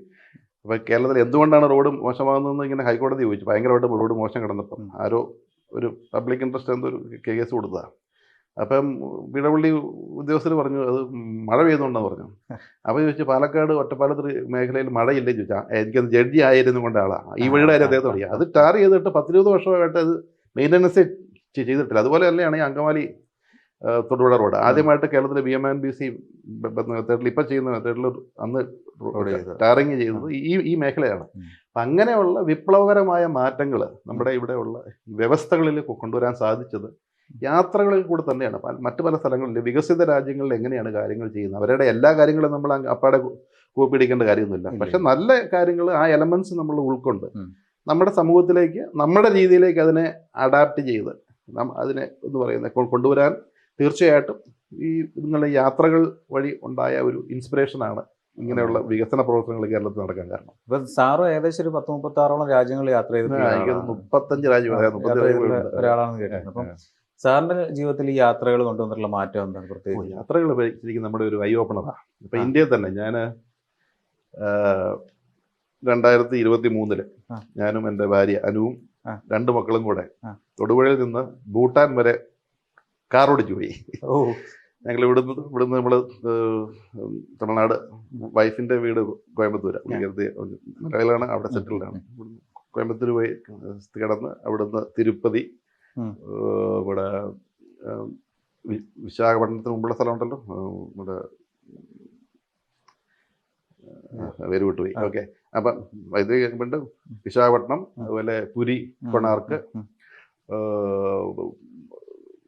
അപ്പോൾ കേരളത്തിൽ എന്തുകൊണ്ടാണ് റോഡ് മോശമാകുന്നതെന്ന് ഇങ്ങനെ ഹൈക്കോടതി ചോദിച്ചു. ഭയങ്കരമായിട്ട് റോഡ് മോശം കിടന്നപ്പം ആരോ ഒരു പബ്ലിക് ഇൻട്രസ്റ്റ് എന്തൊരു കേസ് കൊടുത്തതാണ്. അപ്പം വിടവള്ളി ഉദ്യോഗസ്ഥർ പറഞ്ഞു അത് മഴ പെയ്യുന്നുണ്ടെന്ന് പറഞ്ഞു. അപ്പോൾ ചോദിച്ചു പാലക്കാട് ഒറ്റപ്പാലത്ത് മേഖലയിൽ മഴയില്ലെന്ന് ചോദിച്ചാൽ എനിക്കത് ജഡ്ജി ആയിരുന്നു കൊണ്ട് ആളാണ് ഈ വഴിയുടെ കാര്യം അദ്ദേഹത്തെ അറിയാം. അത് ടാർ ചെയ്തിട്ട് 10-20 വർഷമായിട്ട് അത് മെയിൻ്റനൻസ് ചെയ്തിട്ടില്ല. അതുപോലെ തന്നെയാണ് ഈ അങ്കമാലി തൊടുപുഴ റോഡ് ആദ്യമായിട്ട് കേരളത്തിലെ BMNBC മെത്തേഡിൽ ഇപ്പം ചെയ്യുന്ന മെത്തേഡിൽ അന്ന് ടാറിങ് ചെയ്തത് ഈ മേഖലയാണ്. അപ്പം അങ്ങനെയുള്ള വിപ്ലവകരമായ മാറ്റങ്ങൾ നമ്മുടെ ഇവിടെയുള്ള വ്യവസ്ഥകളിൽ കൊണ്ടുവരാൻ സാധിച്ചത് യാത്രകളിൽ കൂടെ തന്നെയാണ്. മറ്റു പല സ്ഥലങ്ങളിൽ വികസിത രാജ്യങ്ങളിൽ എങ്ങനെയാണ് കാര്യങ്ങൾ ചെയ്യുന്നത്, അവരുടെ എല്ലാ കാര്യങ്ങളും നമ്മൾ അപ്പാടെ കൂപ്പിടിക്കേണ്ട കാര്യമൊന്നുമില്ല. പക്ഷെ നല്ല കാര്യങ്ങൾ ആ എലമെൻറ്റ്സ് നമ്മൾ ഉൾക്കൊണ്ട് നമ്മുടെ സമൂഹത്തിലേക്ക് നമ്മുടെ രീതിയിലേക്ക് അതിനെ അഡാപ്റ്റ് ചെയ്ത് അതിനെ എന്ന് പറയുന്നത് കൊണ്ടുവരാൻ തീർച്ചയായിട്ടും ഈ നിങ്ങളുടെ യാത്രകൾ വഴി ഉണ്ടായ ഒരു ഇൻസ്പിറേഷനാണ് ഇങ്ങനെയുള്ള വികസന പ്രവർത്തനങ്ങൾ കേരളത്തിൽ നടക്കാൻ കാരണം. ഇപ്പം സാറ് ഏകദേശം ഒരു 10-36 രാജ്യങ്ങൾ യാത്ര ചെയ്തിട്ടുണ്ട്. 35 രാജ്യം ഒരാളാണെന്ന് കേട്ടിട്ടുണ്ട്. അപ്പം സാറിൻ്റെ ജീവിതത്തിൽ ഈ യാത്രകൾ കൊണ്ടുവന്നിട്ടുള്ള മാറ്റം എന്താണ്? പ്രത്യേകിച്ച് യാത്രകൾ ശരിക്കും നമ്മുടെ ഒരു ഐ ഓപ്പണറാണ്. ഇപ്പം ഇന്ത്യയിൽ തന്നെ ഞാൻ 2023 ഞാനും എൻ്റെ ഭാര്യ അനുവും 2 മക്കളും കൂടെ തൊടുപുഴയിൽ നിന്ന് ഭൂട്ടാൻ വരെ കാർ ഓടിച്ചു പോയി. ഞങ്ങൾ ഇവിടുന്ന് നമ്മൾ തമിഴ്നാട്, വൈഫിൻ്റെ വീട് കോയമ്പത്തൂരാണ്, മലയാളികളാണ്, അവിടെ സെറ്റിൽഡാണ്. കോയമ്പത്തൂർ പോയി കിടന്ന് അവിടുന്ന് തിരുപ്പതി, ഇവിടെ വിശാഖപട്ടണത്തിന് മുമ്പുള്ള സ്ഥലമുണ്ടല്ലോ, ഇവിടെ പേര് വിട്ടുപോയി. ഓക്കെ, അപ്പം ഇത് വീണ്ടും വിശാഖപട്ടണം, അതുപോലെ പുരി, കൊണാർക്ക്,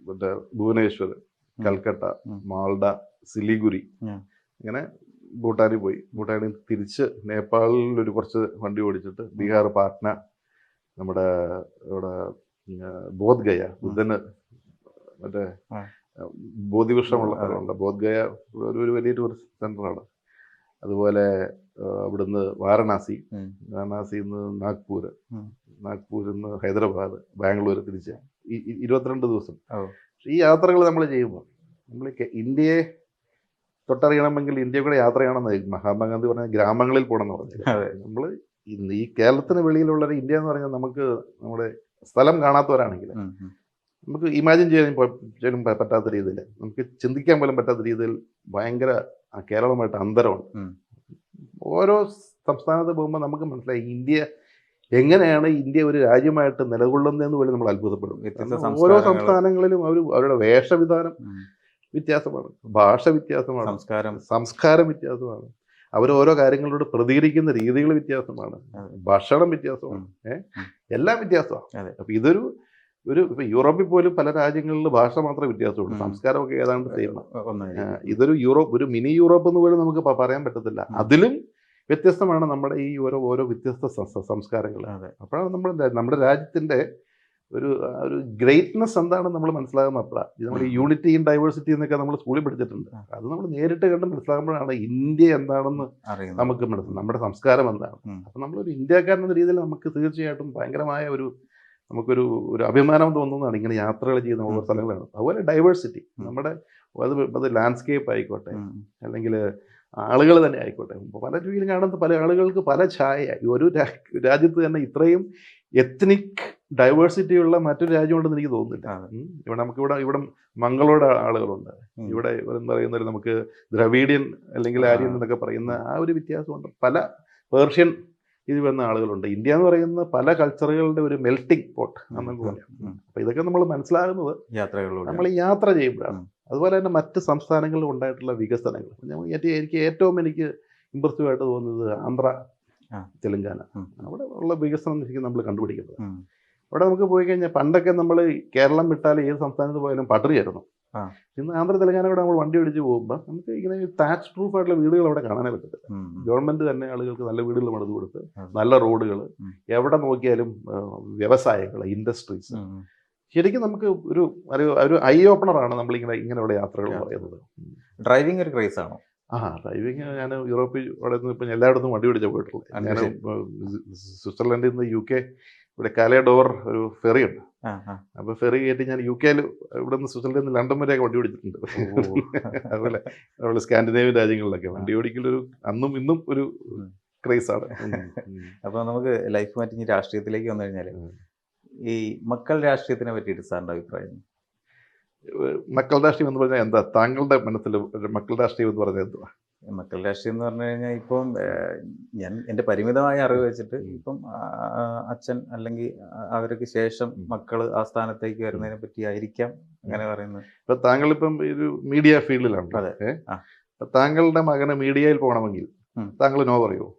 മറ്റേ ഭുവനേശ്വർ, കൽക്കട്ട, മാൾഡ, സിലിഗുരി, ഇങ്ങനെ ഭൂട്ടാനിൽ പോയി. ഭൂട്ടാനിൽ തിരിച്ച് നേപ്പാളിൽ ഒരു കുറച്ച് വണ്ടി ഓടിച്ചിട്ട് ബീഹാർ, പാട്ന, നമ്മുടെ ഇവിടെ ബോധ്ഗയ, ബുദ്ധന് മറ്റേ ബോധിവൃക്ഷമുള്ള സ്ഥലമുണ്ട്, ബോധ്ഗയ ഒരു വലിയ ടൂറിസ്റ്റ് സെൻ്ററാണ്. അതുപോലെ അവിടുന്ന് വാരണാസിയിൽ നിന്ന് നാഗ്പൂരിൽ നിന്ന് ഹൈദരാബാദ്, ബാംഗ്ലൂർ, തിരിച്ച് 22 ദിവസം. ഈ യാത്രകൾ നമ്മൾ ചെയ്യുമ്പോൾ നമ്മൾ ഇന്ത്യയെ തൊട്ടറിയണമെങ്കിൽ ഇന്ത്യ കൂടെ യാത്ര ചെയ്യണമെന്ന് മഹാത്മാഗാന്ധി പറഞ്ഞ ഗ്രാമങ്ങളിൽ പോകണമെന്ന് പറഞ്ഞത്. നമ്മൾ ഈ കേരളത്തിന് വെളിയിലുള്ള ഇന്ത്യ എന്ന് പറഞ്ഞാൽ നമുക്ക് നമ്മുടെ സ്ഥലം കാണാത്തവരാണെങ്കിൽ നമുക്ക് ഇമാജിൻ ചെയ്യാൻ പറ്റാത്ത രീതിയിൽ, നമുക്ക് ചിന്തിക്കാൻ പോലും പറ്റാത്ത രീതിയിൽ ഭയങ്കര കേരളമായിട്ട് അന്തരമുണ്ട്. ഓരോ സംസ്ഥാനത്ത് പോകുമ്പോൾ നമുക്ക് മനസ്സിലായി എങ്ങനെയാണ് ഇന്ത്യ ഒരു രാജ്യമായിട്ട് നിലകൊള്ളുന്നതെന്ന് പോലും നമ്മൾ അത്ഭുതപ്പെടും. ഓരോ സംസ്ഥാനങ്ങളിലും അവരുടെ വേഷവിധാനം വ്യത്യാസമാണ്, ഭാഷ വ്യത്യാസമാണ്, സംസ്കാരം വ്യത്യാസമാണ്, ഓരോ കാര്യങ്ങളോട് പ്രതികരിക്കുന്ന രീതികൾ വ്യത്യാസമാണ്, ഭക്ഷണം വ്യത്യാസമാണ്, എല്ലാം വ്യത്യാസമാണ്. അപ്പൊ ഇപ്പൊ യൂറോപ്പിൽ പോലും പല രാജ്യങ്ങളിൽ ഭാഷ മാത്രമേ വ്യത്യാസമുള്ളൂ, സംസ്കാരമൊക്കെ ഏതാണ്ട് ചെയ്യുന്നത്. ഒരു മിനി യൂറോപ്പ് എന്ന് പോലും നമുക്ക് പറയാൻ പറ്റത്തില്ല. അതിലും വ്യത്യസ്തമാണ് നമ്മുടെ ഈ ഓരോ വ്യത്യസ്ത സംസ്കാരങ്ങൾ. അപ്പോഴാണ് നമ്മുടെ രാജ്യത്തിന്റെ ഒരു ഗ്രേറ്റ്നെസ് എന്താണെന്ന് നമ്മൾ മനസ്സിലാകുന്ന. അപ്പോഴാണ് നമ്മൾ ഈ യൂണിറ്റി ഇൻ ഡൈവേഴ്സിറ്റി എന്നൊക്കെ നമ്മൾ സ്കൂളിൽ പഠിച്ചിട്ടുണ്ട്. അത് നമ്മൾ നേരിട്ട് കണ്ട് മനസ്സിലാകുമ്പോഴാണ് ഇന്ത്യ എന്താണെന്ന് നമുക്ക് മനസ്സിലാവും, നമ്മുടെ സംസ്കാരം എന്താണ്. അപ്പൊ നമ്മളൊരു ഇന്ത്യക്കാരൻ എന്ന രീതിയിൽ നമുക്ക് തീർച്ചയായിട്ടും ഭയങ്കരമായ നമുക്കൊരു അഭിമാനം തോന്നുന്നതാണ് ഇങ്ങനെ യാത്രകൾ ചെയ്യുന്ന ഓരോ സ്ഥലങ്ങളാണ്. അതുപോലെ ഡൈവേഴ്സിറ്റി നമ്മുടെ അത് ലാൻഡ്സ്കേപ്പ് ആയിക്കോട്ടെ, അല്ലെങ്കിൽ ആളുകൾ തന്നെ ആയിക്കോട്ടെ, പല രീതിയിലും കാണുന്ന പല ആളുകൾക്ക് പല ഛായ. ഒരു രാജ്യത്ത് തന്നെ ഇത്രയും എത്നിക് ഡൈവേഴ്സിറ്റി ഉള്ള മറ്റൊരു രാജ്യമുണ്ടെന്ന് എനിക്ക് തോന്നുന്നില്ല. ഇവിടെ മംഗളോട് ആളുകളുണ്ട്, ഇവിടെ എന്താ പറയുന്നത് നമുക്ക് ദ്രവീഡിയൻ അല്ലെങ്കിൽ ആര്യൻ എന്നൊക്കെ പറയുന്ന ആ ഒരു വ്യത്യാസമുണ്ട്. പല പേർഷ്യൻ ഇത് വന്ന ആളുകളുണ്ട്. ഇന്ത്യ എന്ന് പറയുന്ന പല കൾച്ചറുകളുടെ ഒരു മെൽറ്റിംഗ് പോട്ട് എന്നൊക്കെ പറയാം. അപ്പൊ ഇതൊക്കെ നമ്മൾ മനസ്സിലാകുന്നത് നമ്മൾ ഈ യാത്ര ചെയ്യുമ്പോഴാണ്. അതുപോലെ തന്നെ മറ്റ് സംസ്ഥാനങ്ങളിൽ ഉണ്ടായിട്ടുള്ള വികസനങ്ങൾ എനിക്ക് ഏറ്റവും ഇമ്പ്രസീവ് ആയിട്ട് തോന്നുന്നത് ആന്ധ്ര, തെലങ്കാന, അവിടെ ഉള്ള വികസനം ശരിക്കും നമ്മൾ കണ്ടുപിടിക്കുന്നത്. അവിടെ നമുക്ക് പോയി കഴിഞ്ഞാൽ പണ്ടൊക്കെ നമ്മൾ കേരളം വിട്ടാൽ ഏത് സംസ്ഥാനത്ത് പോയാലും പട്ടറിയായിരുന്നു. ഇന്ന് ആന്ധ്ര, തെലങ്കാന കൂടെ നമ്മൾ വണ്ടി ഓടിച്ച് പോകുമ്പോൾ നമുക്ക് ഇങ്ങനെ താക്സ് പ്രൂഫ് ആയിട്ടുള്ള വീടുകൾ അവിടെ കാണാനേ പറ്റത്തില്ല. ഗവൺമെന്റ് തന്നെ ആളുകൾക്ക് നല്ല വീടുകൾ പണിത് കൊടുത്ത്, നല്ല റോഡുകൾ, എവിടെ നോക്കിയാലും വ്യവസായങ്ങൾ, ഇൻഡസ്ട്രീസ്. ശരിക്കും നമുക്ക് ഒരു ഐ ഓപ്പണറാണ് നമ്മളിങ്ങനെയുള്ള യാത്രകൾ പറയുന്നത്. ഡ്രൈവിംഗ് ഒരു ക്രേസ് ആണോ? ഡ്രൈവിങ് ഞാൻ യൂറോപ്പിൽ അവിടെ നിന്ന് ഇപ്പം എല്ലായിടത്തും വണ്ടി പിടിച്ചാൽ പോയിട്ടുള്ളത്. ഞാൻ സ്വിറ്റ്സർലൻഡിൽ നിന്ന് UK, ഇവിടെ കാലേഡോർ ഒരു ഫെറി ഉണ്ട്. അപ്പോൾ ഫെറി കയറ്റി ഞാൻ UK ഇവിടെ നിന്ന് സ്വിറ്റ്സർലൻഡിൽ നിന്ന് ലണ്ടൻ വരെയൊക്കെ വണ്ടി ഓടിച്ചിട്ടുണ്ട്. അതുപോലെ നമ്മൾ സ്കാൻഡിനേവിയൻ രാജ്യങ്ങളിലൊക്കെ വണ്ടി ഓടിക്കലൊരു അന്നും ഇന്നും ഒരു ക്രേസാണ്. അപ്പോൾ നമുക്ക് ലൈഫ് മാറ്റി രാഷ്ട്രീയത്തിലേക്ക് വന്നു കഴിഞ്ഞാൽ ഈ മക്കൾ രാഷ്ട്രീയത്തിനെ പറ്റിയിട്ട് സാറിൻ്റെ അഭിപ്രായം? മക്കൾ രാഷ്ട്രീയം എന്ന് പറഞ്ഞാൽ എന്താ താങ്കളുടെ മനസ്സിൽ മക്കൾ രാഷ്ട്രീയം എന്ന് പറഞ്ഞാൽ എന്തുവാ? മക്കൾ രാഷ്ട്രീയം എന്ന് പറഞ്ഞു കഴിഞ്ഞാൽ ഇപ്പം ഞാൻ എൻ്റെ പരിമിതമായ അറിവ് വെച്ചിട്ട് ഇപ്പം അച്ഛൻ അല്ലെങ്കിൽ അവർക്ക് ശേഷം മക്കൾ ആ സ്ഥാനത്തേക്ക് വരുന്നതിനെ പറ്റി ആയിരിക്കാം അങ്ങനെ പറയുന്നത്. ഇപ്പൊ താങ്കളിപ്പം ഒരു മീഡിയ ഫീൽഡിലാണ്. അതെ. താങ്കളുടെ മകന് മീഡിയയിൽ പോകണമെങ്കിൽ താങ്കൾ നോ പറയുമോ?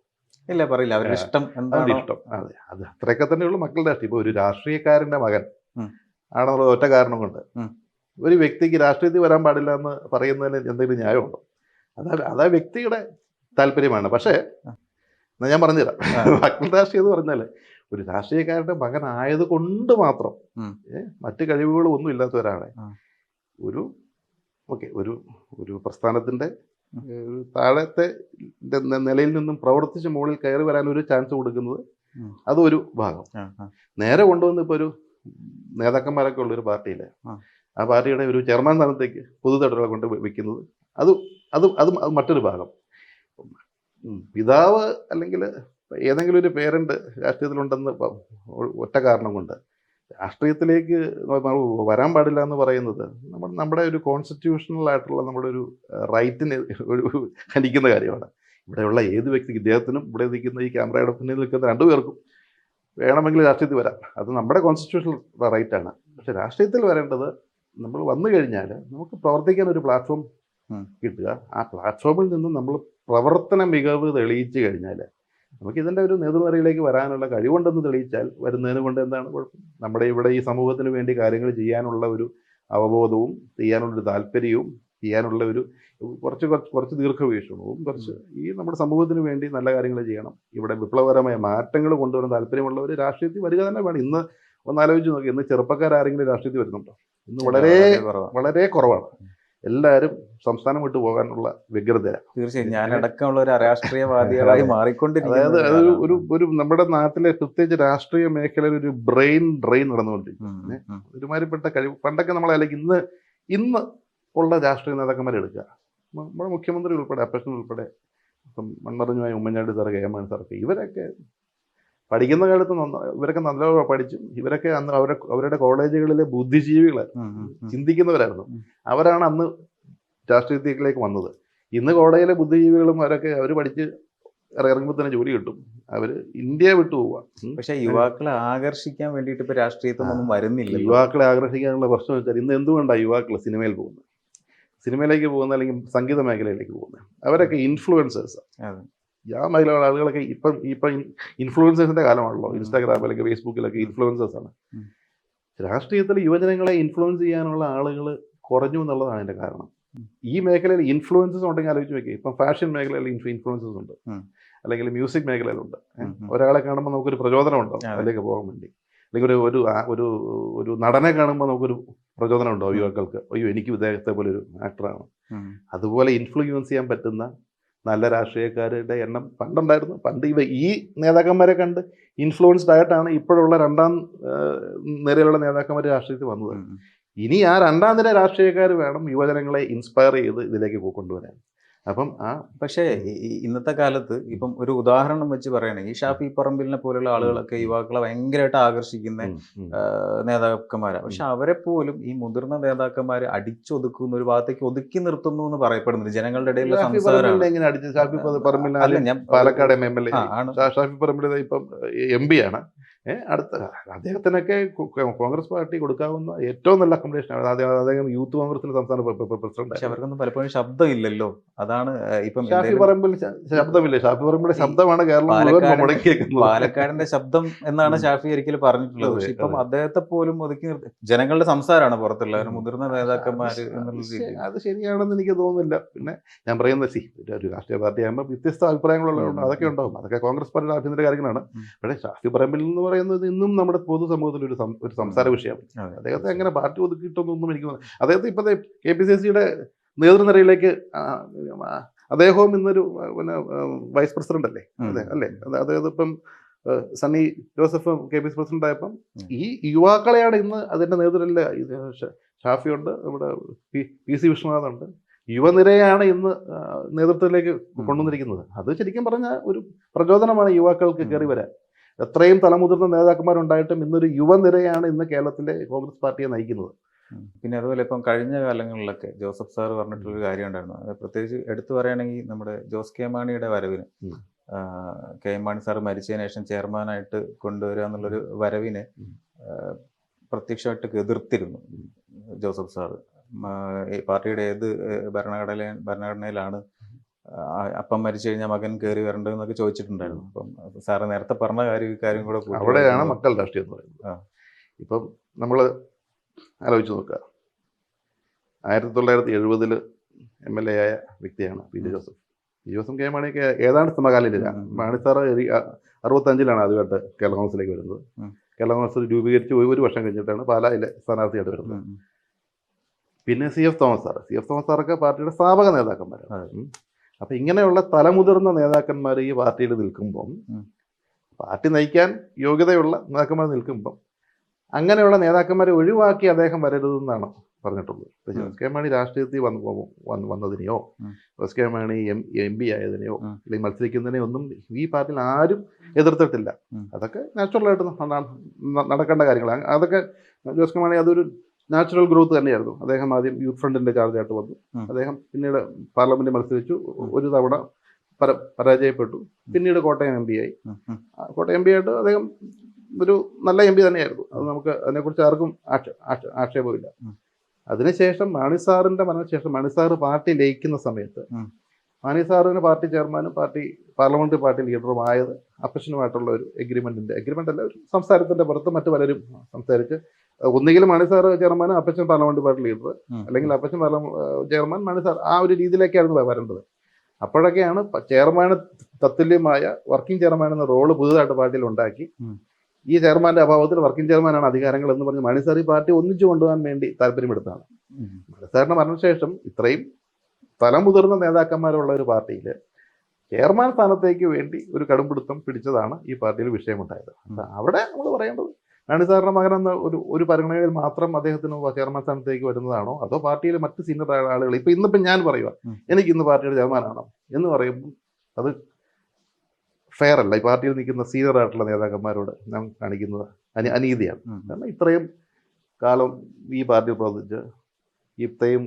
ഇല്ല, പറയില്ല. അവരുടെ ഇഷ്ടം എന്താണ് ഇഷ്ടം. അതെ, അത് അത്രയൊക്കെ തന്നെയുള്ളൂ മക്കളുടെ രാഷ്ട്രീയം. ഇപ്പൊ ഒരു രാഷ്ട്രീയക്കാരന്റെ മകൻ ആണെന്നുള്ള ഒറ്റ കാരണം കൊണ്ട് ഒരു വ്യക്തിക്ക് രാഷ്ട്രീയത്തിൽ വരാൻ പാടില്ല എന്ന് പറയുന്നതിന് എന്തെങ്കിലും ന്യായമുണ്ടോ? അതാ വ്യക്തിയുടെ താല്പര്യമാണ്. പക്ഷേ ഞാൻ പറഞ്ഞുതരാം, മക്കൾ രാഷ്ട്രീയം എന്ന് പറഞ്ഞാൽ ഒരു രാഷ്ട്രീയക്കാരുടെ മകനായത് കൊണ്ട് മാത്രം മറ്റു കഴിവുകളും ഒന്നും ഇല്ലാത്ത ഒരാളെ ഒരു പ്രസ്ഥാനത്തിൻ്റെ താഴത്തെ നിലയിൽ നിന്നും പ്രവർത്തിച്ച് മുകളിൽ കയറി വരാൻ ഒരു ചാൻസ് കൊടുക്കുന്നത് അതൊരു ഭാഗം. നേരെ കൊണ്ടുവന്ന് ഇപ്പോൾ ഒരു നേതാക്കന്മാരൊക്കെ ഉള്ളൊരു പാർട്ടിയിലെ ആ പാർട്ടിയുടെ ഒരു ചെയർമാൻ സ്ഥാനത്തേക്ക് പൊതുതടവുകളെ കൊണ്ട് വെക്കുന്നത് അത് മറ്റൊരു ഭാഗം. പിതാവ് അല്ലെങ്കിൽ ഏതെങ്കിലും ഒരു പേരൻ്റ് രാഷ്ട്രീയത്തിലുണ്ടെന്ന് ഒറ്റ കാരണം കൊണ്ട് രാഷ്ട്രീയത്തിലേക്ക് വരാൻ പാടില്ല എന്ന് പറയുന്നത് നമ്മുടെ ഒരു കോൺസ്റ്റിറ്റ്യൂഷണൽ ആയിട്ടുള്ള നമ്മുടെ ഒരു റൈറ്റിന് ഹനിക്കുന്ന കാര്യമാണ്. ഇവിടെയുള്ള ഏത് വ്യക്തിക്ക്, ഇദ്ദേഹത്തിനും ഇവിടെ നിൽക്കുന്ന ഈ ക്യാമറയുടെ മുന്നിൽ നിൽക്കുന്ന രണ്ടുപേർക്കും വേണമെങ്കിൽ രാഷ്ട്രീയത്തിൽ വരാം. അത് നമ്മുടെ കോൺസ്റ്റിറ്റ്യൂഷണൽ റൈറ്റാണ്. പക്ഷെ രാഷ്ട്രീയത്തിൽ വരേണ്ടത് നമ്മൾ വന്നു കഴിഞ്ഞാൽ നമുക്ക് പ്രവർത്തിക്കാൻ ഒരു പ്ലാറ്റ്ഫോം കിട്ടുക. ആ പ്ലാറ്റ്ഫോമിൽ നിന്ന് നമ്മൾ പ്രവർത്തന മികവ് തെളിയിച്ചു കഴിഞ്ഞാൽ നമുക്ക് ഇതിൻ്റെ ഒരു നേതൃനിരയിലേക്ക് വരാനുള്ള കഴിവുണ്ടെന്ന് തെളിയിച്ചാൽ വരുന്നതിന് കൊണ്ട് എന്താണ് കുഴപ്പം? നമ്മുടെ ഇവിടെ ഈ സമൂഹത്തിന് വേണ്ടി കാര്യങ്ങൾ ചെയ്യാനുള്ള ഒരു അവബോധവും ചെയ്യാനുള്ളൊരു താല്പര്യവും ചെയ്യാനുള്ള ഒരു കുറച്ച് ദീർഘവീക്ഷണവും കുറച്ച് ഈ നമ്മുടെ സമൂഹത്തിന് വേണ്ടി നല്ല കാര്യങ്ങൾ ചെയ്യണം, ഇവിടെ വിപ്ലവകരമായ മാറ്റങ്ങൾ കൊണ്ടുവരാൻ താല്പര്യമുള്ളവർ രാഷ്ട്രീയത്തിൽ വരിക തന്നെ വേണം. ഇന്ന് ഒന്നാലോചിച്ച് നോക്കി, ഇന്ന് ചെറുപ്പക്കാരെങ്കിലും രാഷ്ട്രീയത്തിൽ വരുന്നുണ്ടോ? ഇന്ന് വളരെ വളരെ കുറവാണ്. എല്ലാവരും സംസ്ഥാനം വിട്ടു പോകാനുള്ള വ്യഗ്രതയാണ്. തീർച്ചയായും ഞാനടക്കമുള്ള ഒരു അരാഷ്ട്രീയവാദികളായി മാറിക്കൊണ്ടിരിക്കുന്നത്. അതായത് അത് ഒരു നമ്മുടെ നാട്ടിലെ പ്രത്യേകിച്ച് രാഷ്ട്രീയ മേഖലയിൽ ഒരു ബ്രെയിൻ ഡ്രെയിൻ നടന്നുകൊണ്ടിരിക്കും. ഒരുമാതിരിപ്പെട്ട കഴിവ് പണ്ടൊക്കെ നമ്മളെ അല്ലെങ്കിൽ ഇന്ന് ഉള്ള രാഷ്ട്രീയ നേതാക്കന്മാരെ എടുക്കുക, നമ്മുടെ മുഖ്യമന്ത്രി ഉൾപ്പെടെ അപ്പച്ചൻ ഉൾപ്പെടെ ഇപ്പം മൺമറഞ്ഞുമായ Oommen Chandy sir, K M Mani സാറൊക്കെ ഇവരൊക്കെ പഠിക്കുന്ന കാലത്ത് ഇവരൊക്കെ നല്ലപോലെ പഠിച്ചു. ഇവരൊക്കെ അന്ന് അവരുടെ കോളേജുകളിലെ ബുദ്ധിജീവികളായിരുന്നു, ചിന്തിക്കുന്നവരായിരുന്നു. അവരാണ് അന്ന് രാഷ്ട്രീയത്തിലേക്ക് വന്നത്. ഇന്ന് കോളേജിലെ ബുദ്ധിജീവികളും അവർ പഠിച്ച് ഇറങ്ങുമ്പോൾ തന്നെ ജോലി കിട്ടും, അവർ ഇന്ത്യ വിട്ടു പോവുക. പക്ഷേ യുവാക്കളെ ആകർഷിക്കാൻ വേണ്ടിയിട്ട് ഇപ്പൊ രാഷ്ട്രീയത്തിനൊന്നും വരുന്നില്ല. യുവാക്കളെ ആകർഷിക്കാനുള്ള പ്രശ്നം വെച്ചാൽ ഇന്ന് എന്തുകൊണ്ടാണ് യുവാക്കൾ സിനിമയിൽ പോകുന്നത്, സിനിമയിലേക്ക് പോകുന്ന അല്ലെങ്കിൽ സംഗീത മേഖലയിലേക്ക് പോകുന്നത്? അവരൊക്കെ ഇൻഫ്ലുവൻസേഴ്സാണ്. ആ മേഖലയുള്ള ആളുകളൊക്കെ ഇപ്പം ഇൻഫ്ലുവൻസേഴ്സിന്റെ കാലമാണല്ലോ. ഇൻസ്റ്റാഗ്രാം അല്ലെങ്കിൽ ഫേസ്ബുക്കിലൊക്കെ ഇൻഫ്ലുവൻസേഴ്സാണ്. രാഷ്ട്രീയത്തിൽ യുവജനങ്ങളെ ഇൻഫ്ലുവൻസ് ചെയ്യാനുള്ള ആളുകൾ കുറഞ്ഞു എന്നുള്ളതാണ് അതിന്റെ കാരണം. ഈ മേഖലയിൽ ഇൻഫ്ലുവൻസസ് ഉണ്ടെങ്കിൽ ആലോചിച്ച് നോക്കി. ഇപ്പം ഫാഷൻ മേഖലയിൽ ഇൻഫ്ലുവൻസസ് ഉണ്ട്, അല്ലെങ്കിൽ മ്യൂസിക് മേഖലയിലുണ്ട്. ഒരാളെ കാണുമ്പോൾ നമുക്കൊരു പ്രചോദനം ഉണ്ടാവും അതിലേക്ക് പോകാൻ വേണ്ടി. അല്ലെങ്കിൽ ഒരു ഒരു നടനെ കാണുമ്പോൾ നമുക്കൊരു പ്രചോദനം ഉണ്ടാവും യുവാക്കൾക്ക്, അയ്യോ എനിക്ക് ഇദ്ദേഹത്തെ പോലെ ഒരു ആക്ടറാണ്. അതുപോലെ ഇൻഫ്ലുവൻസ് ചെയ്യാൻ പറ്റുന്ന നല്ല രാഷ്ട്രീയക്കാരുടെ എണ്ണം പണ്ടുണ്ടായിരുന്നു. പണ്ട് ഈ നേതാക്കന്മാരെ കണ്ട് ഇൻഫ്ലുവൻസ്ഡ് ആയിട്ടാണ് ഇപ്പോഴുള്ള രണ്ടാം നിരയിലുള്ള നേതാക്കന്മാർ രാഷ്ട്രീയത്തിൽ വന്നത്. ഇനി ആ രണ്ടാം നിര രാഷ്ട്രീയക്കാർ വേണം യുവജനങ്ങളെ ഇൻസ്പയർ ചെയ്ത് ഇതിലേക്ക് കൊണ്ടുവരാൻ. അപ്പം പക്ഷേ ഇന്നത്തെ കാലത്ത് ഇപ്പം ഒരു ഉദാഹരണം വെച്ച് പറയുകയാണെങ്കിൽ ഷാഫി പറമ്പിലിനെ പോലുള്ള ആളുകളൊക്കെ യുവാക്കളെ ഭയങ്കരമായിട്ട് ആകർഷിക്കുന്ന നേതാക്കന്മാരാണ്. പക്ഷെ അവരെ പോലും ഈ മുതിർന്ന നേതാക്കന്മാർ അടിച്ചൊതുക്കുന്ന ഒരു ഭാഗത്തേക്ക് ഒതുക്കി നിർത്തുന്നു എന്ന് പറയപ്പെടുന്നുണ്ട് ജനങ്ങളുടെ ഇടയിലുള്ള സംസാരം. ഞാൻ പാലക്കാട് MLA ഷാഫി പറമ്പിൽ ഇപ്പം MP ആണ്. അടുത്ത അദ്ദേഹത്തിനൊക്കെ കോൺഗ്രസ് പാർട്ടി കൊടുക്കാവുന്ന ഏറ്റവും നല്ല അക്കോമഡേഷൻ. അദ്ദേഹം യൂത്ത് കോൺഗ്രസിന്റെ സംസ്ഥാന പ്രസിഡന്റ്. പക്ഷെ അവർക്കൊന്നും പലപ്പോഴും ശബ്ദം ഇല്ലല്ലോ. അതാണ് ഇപ്പം ഷാഫി പറമ്പിൽ ശബ്ദമില്ല. ഷാഫി പറമ്പിലെ ശബ്ദമാണ് കേരളം പാലക്കാടിന്റെ ശബ്ദം എന്നാണ് ഷാഫി ഒരിക്കലും പറഞ്ഞിട്ടുള്ളത്. പക്ഷെ ഇപ്പം അദ്ദേഹത്തെ പോലും ഒതുക്കി നിർത്തി ജനങ്ങളുടെ സംസാരമാണ് പുറത്തുള്ള മുതിർന്ന നേതാക്കന്മാര് എന്നുള്ള രീതി. അത് ശരിയാണെന്ന് എനിക്ക് തോന്നുന്നില്ല. പിന്നെ ഞാൻ പറയുന്നത് ഒരു രാഷ്ട്രീയ പാർട്ടി ആകുമ്പോൾ വ്യത്യസ്ത അഭിപ്രായങ്ങളുള്ളതുകൊണ്ട് അതൊക്കെ ഉണ്ടാവും. അതൊക്കെ കോൺഗ്രസ് പാർട്ടിയുടെ ആഭ്യന്തര കാര്യങ്ങളാണ്. പക്ഷേ ഷാഫി പറമ്പിൽ എന്ന് പറയുന്നത് ഇന്നും നമ്മുടെ പൊതുസമൂഹത്തിൽ ഒരു സംസാര വിഷയമാണ്. അദ്ദേഹത്തെ അങ്ങനെ പാർട്ടി ഒതുക്കിയിട്ടൊന്നും എനിക്ക് തോന്നുന്നു. അദ്ദേഹത്തെ ഇപ്പോഴത്തെ KPCCയുടെ നേതൃനിരയിലേക്ക് അദ്ദേഹവും ഇന്നൊരു വൈസ് പ്രസിഡന്റ് അല്ലേ അല്ലേ അതായത് ഇപ്പം സണ്ണി ജോസഫ് KPCC പ്രസിഡന്റ് ആയപ്പം ഈ യുവാക്കളെയാണ് ഇന്ന് അതിന്റെ നേതൃത്വത്തില് ഷാഫിയുണ്ട്, നമ്മുടെ PC വിശ്വനാഥുണ്ട്. യുവനിരയാണ് ഇന്ന് നേതൃത്വത്തിലേക്ക് കൊണ്ടുവന്നിരിക്കുന്നത്. അത് ശരിക്കും പറഞ്ഞാൽ ഒരു പ്രചോദനമാണ് യുവാക്കൾക്ക് കയറി വരാൻ. എത്രയും തലമുതിർന്ന നേതാക്കന്മാരുണ്ടായിട്ടും ഇന്നൊരു യുവനിരയാണ് ഇന്ന് കേരളത്തിലെ കോൺഗ്രസ് പാർട്ടിയെ നയിക്കുന്നത്. പിന്നെ അതുപോലെ ഇപ്പം കഴിഞ്ഞ കാലങ്ങളിലൊക്കെ ജോസഫ് സാർ പറഞ്ഞിട്ടുള്ളൊരു കാര്യം ഉണ്ടായിരുന്നു. അത് പ്രത്യേകിച്ച് എടുത്തു പറയുകയാണെങ്കിൽ നമ്മുടെ ജോസ് കെ മാണിയുടെ വരവിന്, കെ എം മാണി സാർ മരിച്ചതിന് ശേഷം ചെയർമാനായിട്ട് കൊണ്ടുവരിക എന്നുള്ളൊരു വരവിനെ പ്രത്യക്ഷമായിട്ട് എതിർത്തിരുന്നു ജോസഫ് സാറ്. പാർട്ടിയുടെ ഏത് ഭരണഘടനയിലാണ് അപ്പം മരിച്ചു കഴിഞ്ഞാൽ മകൻ കയറി വരേണ്ടതെന്നൊക്കെ ചോദിച്ചിട്ടുണ്ടായിരുന്നു. അപ്പം സാറ് നേരത്തെ പറഞ്ഞ കാര്യം കൂടെ അവിടെയാണ് മക്കൾ രാഷ്ട്രീയം എന്ന് പറയുന്നത്. ഇപ്പം നമ്മൾ ആലോചിച്ച് നോക്കുക, 1970 MLA ആയ വ്യക്തിയാണ് PC ജോസഫ്. ജോസഫ് കെ മാണിക്ക് ഏതാണ്ട് സമകാലീനരാണ്. മാണി സാറ് 65 ആദ്യമായിട്ട് കേരള കോൺഗ്രസിലേക്ക് വരുന്നത്. കേരള കോൺഗ്രസ് രൂപീകരിച്ച് 1 വർഷം കഴിഞ്ഞിട്ടാണ് പാലായിലെ സ്ഥാനാർത്ഥിയായിട്ട് വരുന്നത്. പിന്നെ CF തോമസ് സാറൊക്കെ പാർട്ടിയുടെ സ്ഥാപക നേതാക്കന്മാരാണ്. അപ്പം ഇങ്ങനെയുള്ള തലമുതിർന്ന നേതാക്കന്മാർ ഈ പാർട്ടിയിൽ നിൽക്കുമ്പം, പാർട്ടി നയിക്കാൻ യോഗ്യതയുള്ള നേതാക്കന്മാർ നിൽക്കുമ്പം, അങ്ങനെയുള്ള നേതാക്കന്മാരെ ഒഴിവാക്കി അദ്ദേഹം വരരുതെന്നാണ് പറഞ്ഞിട്ടുള്ളത്. ജോസ് കെ മാണി രാഷ്ട്രീയത്തിൽ വന്നതിനെയോ ജോസ് കെ മാണി MP ആയതിനെയോ അല്ലെങ്കിൽ മത്സരിക്കുന്നതിനെയോ ഒന്നും ഈ പാർട്ടിയിൽ ആരും എതിർത്തിട്ടില്ല. അതൊക്കെ നാച്ചുറലായിട്ട് നടക്കേണ്ട കാര്യങ്ങളാണ്. അതൊക്കെ ജോസ് കെ മാണി അതൊരു നാച്ചുറൽ ഗ്രോത്ത് തന്നെയായിരുന്നു. അദ്ദേഹം ആദ്യം യൂത്ത് ഫ്രണ്ടിന്റെ ചാർജായിട്ട് വന്നു. അദ്ദേഹം പിന്നീട് പാർലമെന്റിൽ മത്സരിച്ചു, ഒരു തവണ പരാജയപ്പെട്ടു. പിന്നീട് കോട്ടയം MP ആയി. കോട്ടയം MP ആയിട്ട് അദ്ദേഹം ഒരു നല്ല MP തന്നെയായിരുന്നു. അത് നമുക്ക് അതിനെക്കുറിച്ച് ആർക്കും ആക്ഷേപമില്ല. അതിനുശേഷം മാണി സാറിന്റെ മരണശേഷം മാണി സാറ് പാർട്ടി ലയിക്കുന്ന സമയത്ത് മാണി സാറിന് പാർട്ടി ചെയർമാനും പാർലമെന്ററി പാർട്ടി ലീഡറും ആയത് അപ്പച്ചനുമായിട്ടുള്ള ഒരു എഗ്രിമെന്റ് അല്ല, ഒരു സംസാരത്തിന്റെ പുറത്ത് മറ്റു പലരും സംസാരിച്ച് ഒന്നുകിലും മാണി സാർ ചെയർമാനും അപ്പച്ചൻ പാർലമെന്ററി പാർട്ടി ലീഡർ, അല്ലെങ്കിൽ അപ്പച്ചൻ ചെയർമാൻ മാണി സാർ, ആ ഒരു രീതിയിലേക്കായിരുന്നു വരേണ്ടത്. അപ്പോഴൊക്കെയാണ് ചെയർമാന് തത്തുല്യമായ വർക്കിംഗ് ചെയർമാൻ എന്ന റോള് പുതുതായിട്ട് പാർട്ടിയിൽ ഉണ്ടാക്കി. ഈ ചെയർമാന്റെ അഭാവത്തിൽ വർക്കിംഗ് ചെയർമാനാണ് അധികാരങ്ങൾ എന്ന് പറഞ്ഞ് മാണി സാർ ഈ പാർട്ടി ഒന്നിച്ചു കൊണ്ടുപോകാൻ വേണ്ടി താല്പര്യമെടുത്താണ്. മാണി സാറിന്റെ മരണശേഷം ഇത്രയും തലമുതിർന്ന നേതാക്കന്മാരുള്ള ഒരു പാർട്ടിയിൽ ചെയർമാൻ സ്ഥാനത്തേക്ക് വേണ്ടി ഒരു കടുംപിടുത്തം പിടിച്ചതാണ് ഈ പാർട്ടിയിൽ വിഷയമുണ്ടായത്. അവിടെ നമ്മൾ പറയേണ്ടത് മാണി സാറിന്റെ മകൻ എന്ന ഒരു പരിഗണനയിൽ മാത്രം അദ്ദേഹത്തിന് ചെയർമാൻ സ്ഥാനത്തേക്ക് വരുന്നതാണോ, അതോ പാർട്ടിയിലെ മറ്റ് സീനിയർ ആളുകൾ ഇന്നിപ്പം ഞാൻ പറയുക എനിക്ക് ഇന്ന് പാർട്ടിയുടെ ചെയർമാനാണോ എന്ന് പറയുമ്പോൾ അത് ഫെയർ അല്ല. ഈ പാർട്ടിയിൽ നിൽക്കുന്ന സീനിയർ ആയിട്ടുള്ള നേതാക്കന്മാരോട് നാം കാണിക്കുന്നത് അനീതിയാണ്. കാരണം ഇത്രയും കാലം ഈ പാർട്ടിയിൽ പ്രവർത്തിച്ച്, ഇത്രയും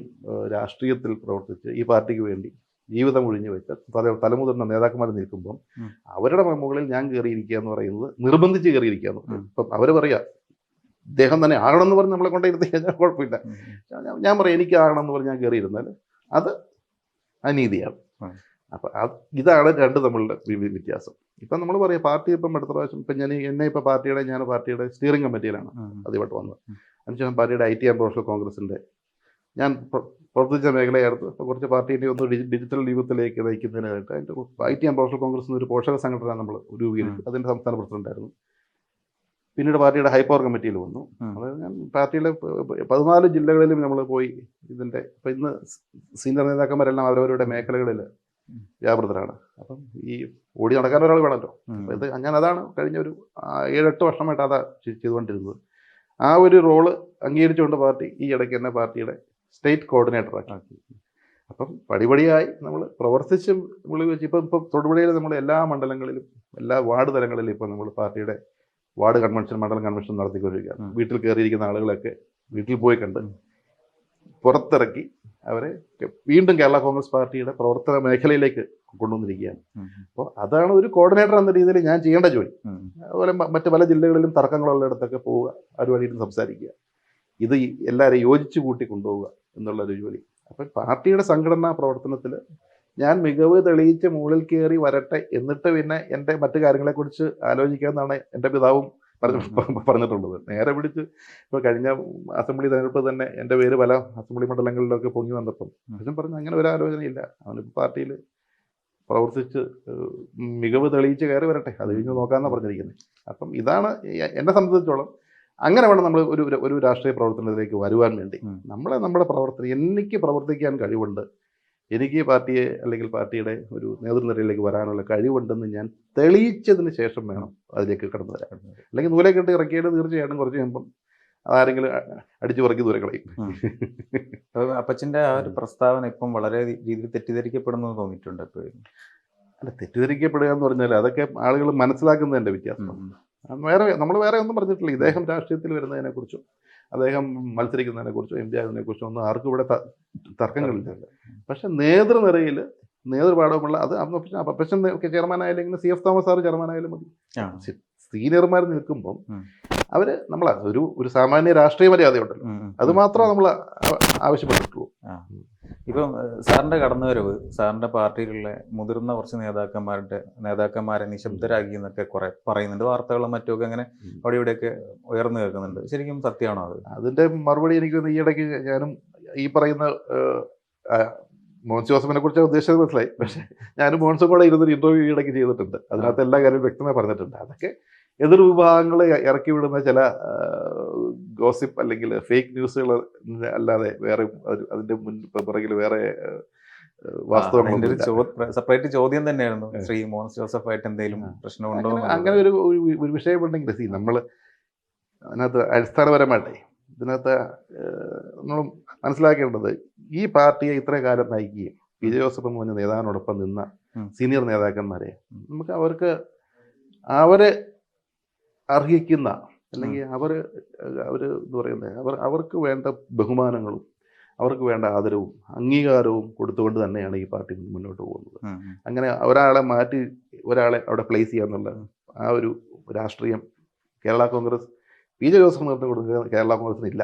രാഷ്ട്രീയത്തിൽ പ്രവർത്തിച്ച്, ഈ പാർട്ടിക്ക് വേണ്ടി ജീവിതം ഒഴിഞ്ഞു വെച്ച തലമുതിർന്ന നേതാക്കന്മാർ നിൽക്കുമ്പം അവരുടെ മുകളിൽ ഞാൻ കയറിയിരിക്കുക എന്ന് പറയുന്നത് നിർബന്ധിച്ച് കയറിയിരിക്കുക എന്ന് പറയും. ഇപ്പം അവർ പറയുക ഇദ്ദേഹം തന്നെ ആകണമെന്ന് പറഞ്ഞ് നമ്മളെ കൊണ്ടിരുത്തി കഴിഞ്ഞാൽ കുഴപ്പമില്ല. ഞാൻ പറയാം എനിക്ക് ആകണമെന്ന് പറഞ്ഞ് ഞാൻ കയറിയിരുന്നാൽ അത് അനീതിയാണ്. അപ്പം ഇതാണ് രണ്ട് തമ്മിലുള്ള വ്യത്യാസം. ഇപ്പം നമ്മൾ പറയാം പാർട്ടി ഇപ്പം അടുത്ത പ്രാവശ്യം ഇപ്പം ഞാൻ പാർട്ടിയുടെ സ്റ്റിയറിംഗ് കമ്മിറ്റിയിലാണ് ആദ്യമായിട്ട് വന്നത്. അതിനുശേഷം പാർട്ടിയുടെ IT ആൻഡ് പ്രൊഫഷണൽ കോൺഗ്രസിൻ്റെ ഞാൻ പ്രവർത്തിച്ച മേഖലയായിരുന്നു. അപ്പോൾ കുറച്ച് പാർട്ടീനെ ഒന്ന് ഡിജിറ്റൽ യുഗത്തിലേക്ക് നയിക്കുന്നതിനായിട്ട് അതിൻ്റെ IT ആൻഡ് പ്രൊഫഷണൽ കോൺഗ്രസ് എന്നൊരു പോഷക സംഘടന നമ്മൾ രൂപീകരിച്ചു. അതിൻ്റെ സംസ്ഥാന പ്രസിഡന്റായിരുന്നു. പിന്നീട് പാർട്ടിയുടെ ഹൈപ്പവർ കമ്മിറ്റിയിൽ വന്നു. അതായത് ഞാൻ പാർട്ടിയിലെ 14 ജില്ലകളിലും നമ്മൾ പോയി ഇതിൻ്റെ ഇപ്പം ഇന്ന് സീനിയർ നേതാക്കന്മാരെല്ലാം അവരവരുടെ മേഖലകളിൽ വ്യാപൃതരാണ്. അപ്പം ഈ ഓടി നടക്കാൻ ഒരാൾ വേണമല്ലോ. അപ്പം ഞാൻ അതാണ് കഴിഞ്ഞ ഒരു 7-8 വർഷമായിട്ട് അതാ ചെയ്തുകൊണ്ടിരുന്നത്. ആ ഒരു റോള് അംഗീകരിച്ചുകൊണ്ട് പാർട്ടി ഈ ഇടയ്ക്ക് തന്നെ പാർട്ടിയുടെ സ്റ്റേറ്റ് കോർഡിനേറ്റർ ആക്കി. അപ്പം പടിപടിയായി നമ്മൾ പ്രവർത്തിച്ച് വെച്ച് ഇപ്പം തൊടുപുഴയിൽ നമ്മൾ എല്ലാ മണ്ഡലങ്ങളിലും എല്ലാ വാർഡ് തലങ്ങളിലും ഇപ്പം നമ്മൾ പാർട്ടിയുടെ വാർഡ് കൺവെൻഷൻ, മണ്ഡലം കൺവെൻഷൻ നടത്തിക്കൊണ്ടിരിക്കുകയാണ്. വീട്ടിൽ കയറിയിരിക്കുന്ന ആളുകളൊക്കെ വീട്ടിൽ പോയി കണ്ട് പുറത്തിറക്കി അവരെ വീണ്ടും കേരള കോൺഗ്രസ് പാർട്ടിയുടെ പ്രവർത്തന മേഖലയിലേക്ക് കൊണ്ടുവന്നിരിക്കുകയാണ്. അപ്പോൾ അതാണ് ഒരു കോർഡിനേറ്റർ എന്ന രീതിയിൽ ഞാൻ ചെയ്യേണ്ട ജോലി. അതുപോലെ മറ്റ് പല ജില്ലകളിലും തർക്കങ്ങളുള്ളിടത്തൊക്കെ പോവുക, അവരുമായിട്ട് സംസാരിക്കുക, ഇത് എല്ലാവരെയും യോജിച്ച് കൂട്ടി കൊണ്ടുപോവുക എന്നുള്ളൊരു ജോലി. അപ്പം പാർട്ടിയുടെ സംഘടനാ പ്രവർത്തനത്തിൽ ഞാൻ മികവ് തെളിയിച്ച് മുകളിൽ കയറി വരട്ടെ, എന്നിട്ട് പിന്നെ എൻ്റെ മറ്റു കാര്യങ്ങളെക്കുറിച്ച് ആലോചിക്കാമെന്നാണ് എൻ്റെ പിതാവും പറഞ്ഞിട്ടുള്ളത്. നേരെ പിടിച്ച് ഇപ്പോൾ കഴിഞ്ഞ അസംബ്ലി തെരഞ്ഞെടുപ്പ് തന്നെ എൻ്റെ പേര് പല അസംബ്ലി മണ്ഡലങ്ങളിലൊക്കെ പൊങ്ങി വന്നപ്പം അച്ഛൻ പറഞ്ഞു അങ്ങനെ ഒരു ആലോചനയില്ല, അവനിപ്പോൾ പാർട്ടിയിൽ പ്രവർത്തിച്ച് മികവ് തെളിയിച്ച് കയറി വരട്ടെ, അത് കഴിഞ്ഞ് നോക്കാമെന്നാണ് പറഞ്ഞിരിക്കുന്നത്. അപ്പം ഇതാണ് എന്നെ സംബന്ധിച്ചോളം. അങ്ങനെ വേണം നമ്മൾ ഒരു രാഷ്ട്രീയ പ്രവർത്തനത്തിലേക്ക് വരുവാൻ വേണ്ടി. നമ്മുടെ പ്രവർത്തനം, എനിക്ക് പ്രവർത്തിക്കാൻ കഴിവുണ്ട്, എനിക്ക് പാർട്ടിയെ അല്ലെങ്കിൽ പാർട്ടിയുടെ ഒരു നേതൃനിരയിലേക്ക് വരാനുള്ള കഴിവുണ്ടെന്ന് ഞാൻ തെളിയിച്ചതിന് ശേഷം വേണം അതിലേക്ക് കടന്നു വരാൻ. അല്ലെങ്കിൽ നൂലേക്കെട്ട് ഇറക്കിയത് തീർച്ചയായിട്ടും കുറച്ച് കഴിയുമ്പം അതാരെങ്കിലും അടിച്ചു പറക്കി ദൂരെ കളയും. അപ്പച്ചൻ്റെ ആ ഒരു പ്രസ്താവന ഇപ്പം വളരെ രീതിയിൽ തെറ്റിദ്ധരിക്കപ്പെടുന്നു തോന്നിയിട്ടുണ്ട് എപ്പോഴും. അല്ല, തെറ്റിദ്ധരിക്കപ്പെടുക എന്ന് പറഞ്ഞാൽ അതൊക്കെ ആളുകൾ മനസ്സിലാക്കുന്നതിൻ്റെ വ്യത്യാസം. നമ്മൾ വേറെ ഒന്നും പറഞ്ഞിട്ടില്ല. ഇദ്ദേഹം രാഷ്ട്രീയത്തിൽ വരുന്നതിനെക്കുറിച്ചും അദ്ദേഹം മത്സരിക്കുന്നതിനെക്കുറിച്ചോ MD ആകുന്നതിനെക്കുറിച്ചോ ഒന്നും ആർക്കും ഇവിടെ തർക്കങ്ങളില്ല. പക്ഷെ നേതൃനിരയിൽ നേതൃപാഠമുള്ള അത് അപ്പച്ചൻ ചെയർമാൻ ആയാലും CF തോമസ് സാറ് ചെയർമാൻ ആയാലും മതി. സീനിയർമാർ നിൽക്കുമ്പം അവർ നമ്മൾ ഒരു സാമാന്യ രാഷ്ട്രീയ മര്യാദയുണ്ടല്ലോ, അത് മാത്രമേ നമ്മൾ ആവശ്യപ്പെട്ടിട്ടുള്ളൂ. ഇപ്പം സാറിൻ്റെ കടന്നുവരവ് സാറിൻ്റെ പാർട്ടിയിലുള്ള മുതിർന്ന കുറച്ച് നേതാക്കന്മാരെ നിശബ്ദരാക്കി എന്നൊക്കെ കുറെ പറയുന്നുണ്ട്, വാർത്തകളും മറ്റുമൊക്കെ അങ്ങനെ അവിടെ ഇവിടെയൊക്കെ ഉയർന്നു കേൾക്കുന്നുണ്ട്. ശരിക്കും സത്യമാണോ അത്? അതിൻ്റെ മറുപടി എനിക്ക് ഈ ഇടയ്ക്ക് ഞാനും ഈ പറയുന്ന മോൻസ് ജോസഫിനെ കുറിച്ച് ഉദ്ദേശിച്ചത് മനസ്സിലായി. പക്ഷേ ഞാനും മോൻസും കൂടെ ഇരുന്നൊരു ഇൻ്റർവ്യൂ ഇടയ്ക്ക് ചെയ്തിട്ടുണ്ട്. അതിനകത്ത് എല്ലാ കാര്യവും വ്യക്തമായി പറഞ്ഞിട്ടുണ്ട്. അതൊക്കെ എതിർ വിഭാഗങ്ങൾ ഇറക്കി വിടുന്ന ചില ഗോസിപ്പ് അല്ലെങ്കിൽ ഫേക്ക് ന്യൂസുകൾ അല്ലാതെ വേറെ അതിൻ്റെ പുറകിൽ വേറെ സെപ്പറേറ്റ് ചോദ്യം തന്നെയായിരുന്നു ശ്രീ മോൻസ് ജോസഫായിട്ട് എന്തെങ്കിലും പ്രശ്നമുണ്ടോ അങ്ങനെ ഒരു വിഷയമുണ്ടെങ്കിൽ നമ്മൾ അതിനകത്ത് അടിസ്ഥാനപരമായിട്ടേ ഇതിനകത്ത് നമ്മൾ മനസ്സിലാക്കേണ്ടത് ഈ പാർട്ടിയെ ഇത്രയും കാലം നയിക്കുകയും PJ ജോസഫ് എന്ന് പറഞ്ഞ നേതാവിനോടൊപ്പം നിന്ന സീനിയർ നേതാക്കന്മാരെ നമുക്ക് അവരെ അർഹിക്കുന്ന അല്ലെങ്കിൽ അവർ എന്താ പറയുന്നത് അവർക്ക് വേണ്ട ബഹുമാനങ്ങളും അവർക്ക് വേണ്ട ആദരവും അംഗീകാരവും കൊടുത്തുകൊണ്ട് തന്നെയാണ് ഈ പാർട്ടി മുന്നോട്ട് പോകുന്നത്. അങ്ങനെ ഒരാളെ അവിടെ പ്ലേസ് ചെയ്യാന്നുള്ള ആ ഒരു രാഷ്ട്രീയം കേരള കോൺഗ്രസ് PJ ജോസഫ് നേതൃത്വം കൊടുക്കുന്ന കേരള കോൺഗ്രസിന് ഇല്ല.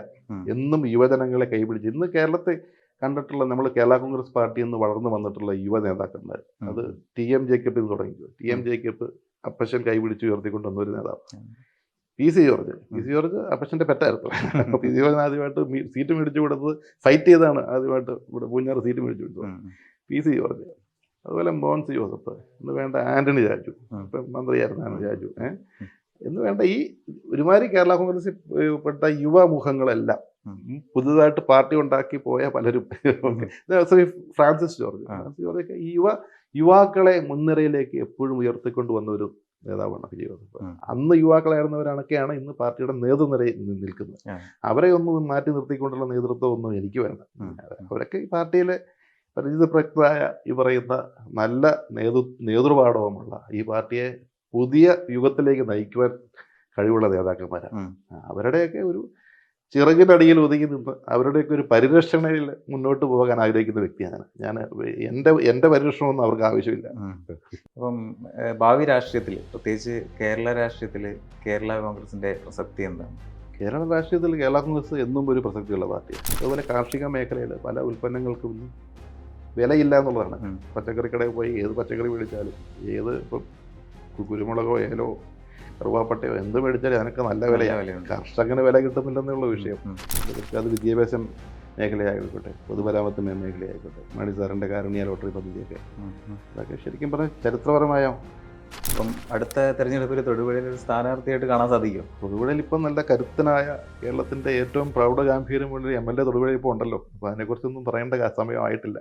എന്നും യുവജനങ്ങളെ കൈപിടിച്ച് ഇന്ന് കേരളത്തെ കണ്ടിട്ടുള്ള നമ്മൾ കേരള കോൺഗ്രസ് പാർട്ടിയിൽ നിന്ന് വളർന്നു വന്നിട്ടുള്ള യുവ നേതാക്കന്മാർ, അത് TM ജേക്കബിൽ നിന്ന് തുടങ്ങി. TM ജേക്കബ് അപ്പച്ചൻ കൈപിടിച്ച് ഉയർത്തിക്കൊണ്ട് വന്ന ഒരു നേതാവ്. PC ജോർജ് അപ്പച്ചൻ്റെ പെറ്റായിരുന്നു. PC ജോർജിന് ആദ്യമായിട്ട് സീറ്റ് മേടിച്ചു കൊടുത്തത് ഫൈറ്റ് ചെയ്താണ് ആദ്യമായിട്ട് ഇവിടെ പൂഞ്ഞാറ് സീറ്റ് മേടിച്ചു കൊടുത്തത് PC ജോർജ്. അതുപോലെ മോൻസി ജോസഫ് എന്ന് വേണ്ട ആന്റണി രാജു, ഇപ്പം മന്ത്രിയായിരുന്നു രാജു, എന്ന് വേണ്ട ഈ ഒരുമാതിരി കേരള കോൺഗ്രസിൽ പെട്ട യുവമുഖങ്ങളെല്ലാം പുതുതായിട്ട് പാർട്ടി ഉണ്ടാക്കി പോയ പലരും. ശ്രീ ഫ്രാൻസിസ് ജോർജൊക്കെ ഈ യുവാക്കളെ മുൻനിരയിലേക്ക് എപ്പോഴും ഉയർത്തിക്കൊണ്ട് വന്ന ഒരു നേതാവാണ് പി ജോസഫ്. അന്ന് യുവാക്കളായിരുന്നവരാണൊക്കെയാണ് ഇന്ന് പാർട്ടിയുടെ നേതൃനിരയിൽ നിൽക്കുന്നത്. അവരെ ഒന്നും മാറ്റി നിർത്തിക്കൊണ്ടുള്ള നേതൃത്വം ഒന്നും എനിക്ക് വേണ്ട. അവരൊക്കെ ഈ പാർട്ടിയിലെ പരിചിതപ്രജ്ഞരായ ഈ പറയുന്ന നല്ല നേതൃപാടവമുള്ള ഈ പാർട്ടിയെ പുതിയ യുഗത്തിലേക്ക് നയിക്കുവാൻ കഴിവുള്ള നേതാക്കന്മാരാണ്. അവരുടെയൊക്കെ ഒരു ചിറകിനടിയിൽ ഒതുങ്ങി നിന്ന് അവരുടെയൊക്കെ ഒരു പരിരക്ഷണയിൽ മുന്നോട്ട് പോകാൻ ആഗ്രഹിക്കുന്ന വ്യക്തിയാണ് ഞാൻ. എൻ്റെ പരിരക്ഷണമൊന്നും അവർക്ക് ആവശ്യമില്ല. അപ്പം ഭാവി രാഷ്ട്രീയത്തിൽ, പ്രത്യേകിച്ച് കേരള രാഷ്ട്രീയത്തിൽ കേരള കോൺഗ്രസിൻ്റെ പ്രസക്തി എന്താണ്? കേരള രാഷ്ട്രീയത്തിൽ കേരള കോൺഗ്രസ് എന്നും ഒരു പ്രസക്തിയുള്ള പാർട്ടിയാണ്. അതുപോലെ കാർഷിക മേഖലയിൽ പല ഉൽപ്പന്നങ്ങൾക്കും വിലയില്ല എന്നുള്ളതാണ്. പച്ചക്കറി കടയിൽ പോയി ഏത് പച്ചക്കറി മേടിച്ചാലും, ഏത് ഇപ്പം കുരുമുളകോ ഏലോ കറുവാപ്പട്ടയോ എന്ത് മേടിച്ചാലും അതിനൊക്കെ നല്ല വിലയാണ്. കർഷകന് വില കിട്ടുന്നില്ലെന്നുള്ള വിഷയം. അത് വിദ്യാഭ്യാസം മേഖലയായിക്കോട്ടെ, പൊതുമരാമത്ത് മേഖലയായിക്കോട്ടെ, മണി സാറിൻ്റെ കാരുണ്യ ലോട്ടറി പദ്ധതിയൊക്കെ, അതൊക്കെ ശരിക്കും പറഞ്ഞാൽ ചരിത്രപരമായ. അപ്പം അടുത്ത തെരഞ്ഞെടുപ്പിൽ തൊടുപുഴയിൽ ഒരു സ്ഥാനാർത്ഥിയായിട്ട് കാണാൻ സാധിക്കും. തൊടുപുഴയിൽ ഇപ്പം നല്ല കരുത്തനായ കേരളത്തിൻ്റെ ഏറ്റവും പ്രൗഢഗാംഭീര്യമുള്ള MLA തൊടുപുഴയിൽ ഇപ്പോൾ ഉണ്ടല്ലോ. അപ്പോൾ അതിനെക്കുറിച്ചൊന്നും പറയേണ്ട സമയമായിട്ടില്ല.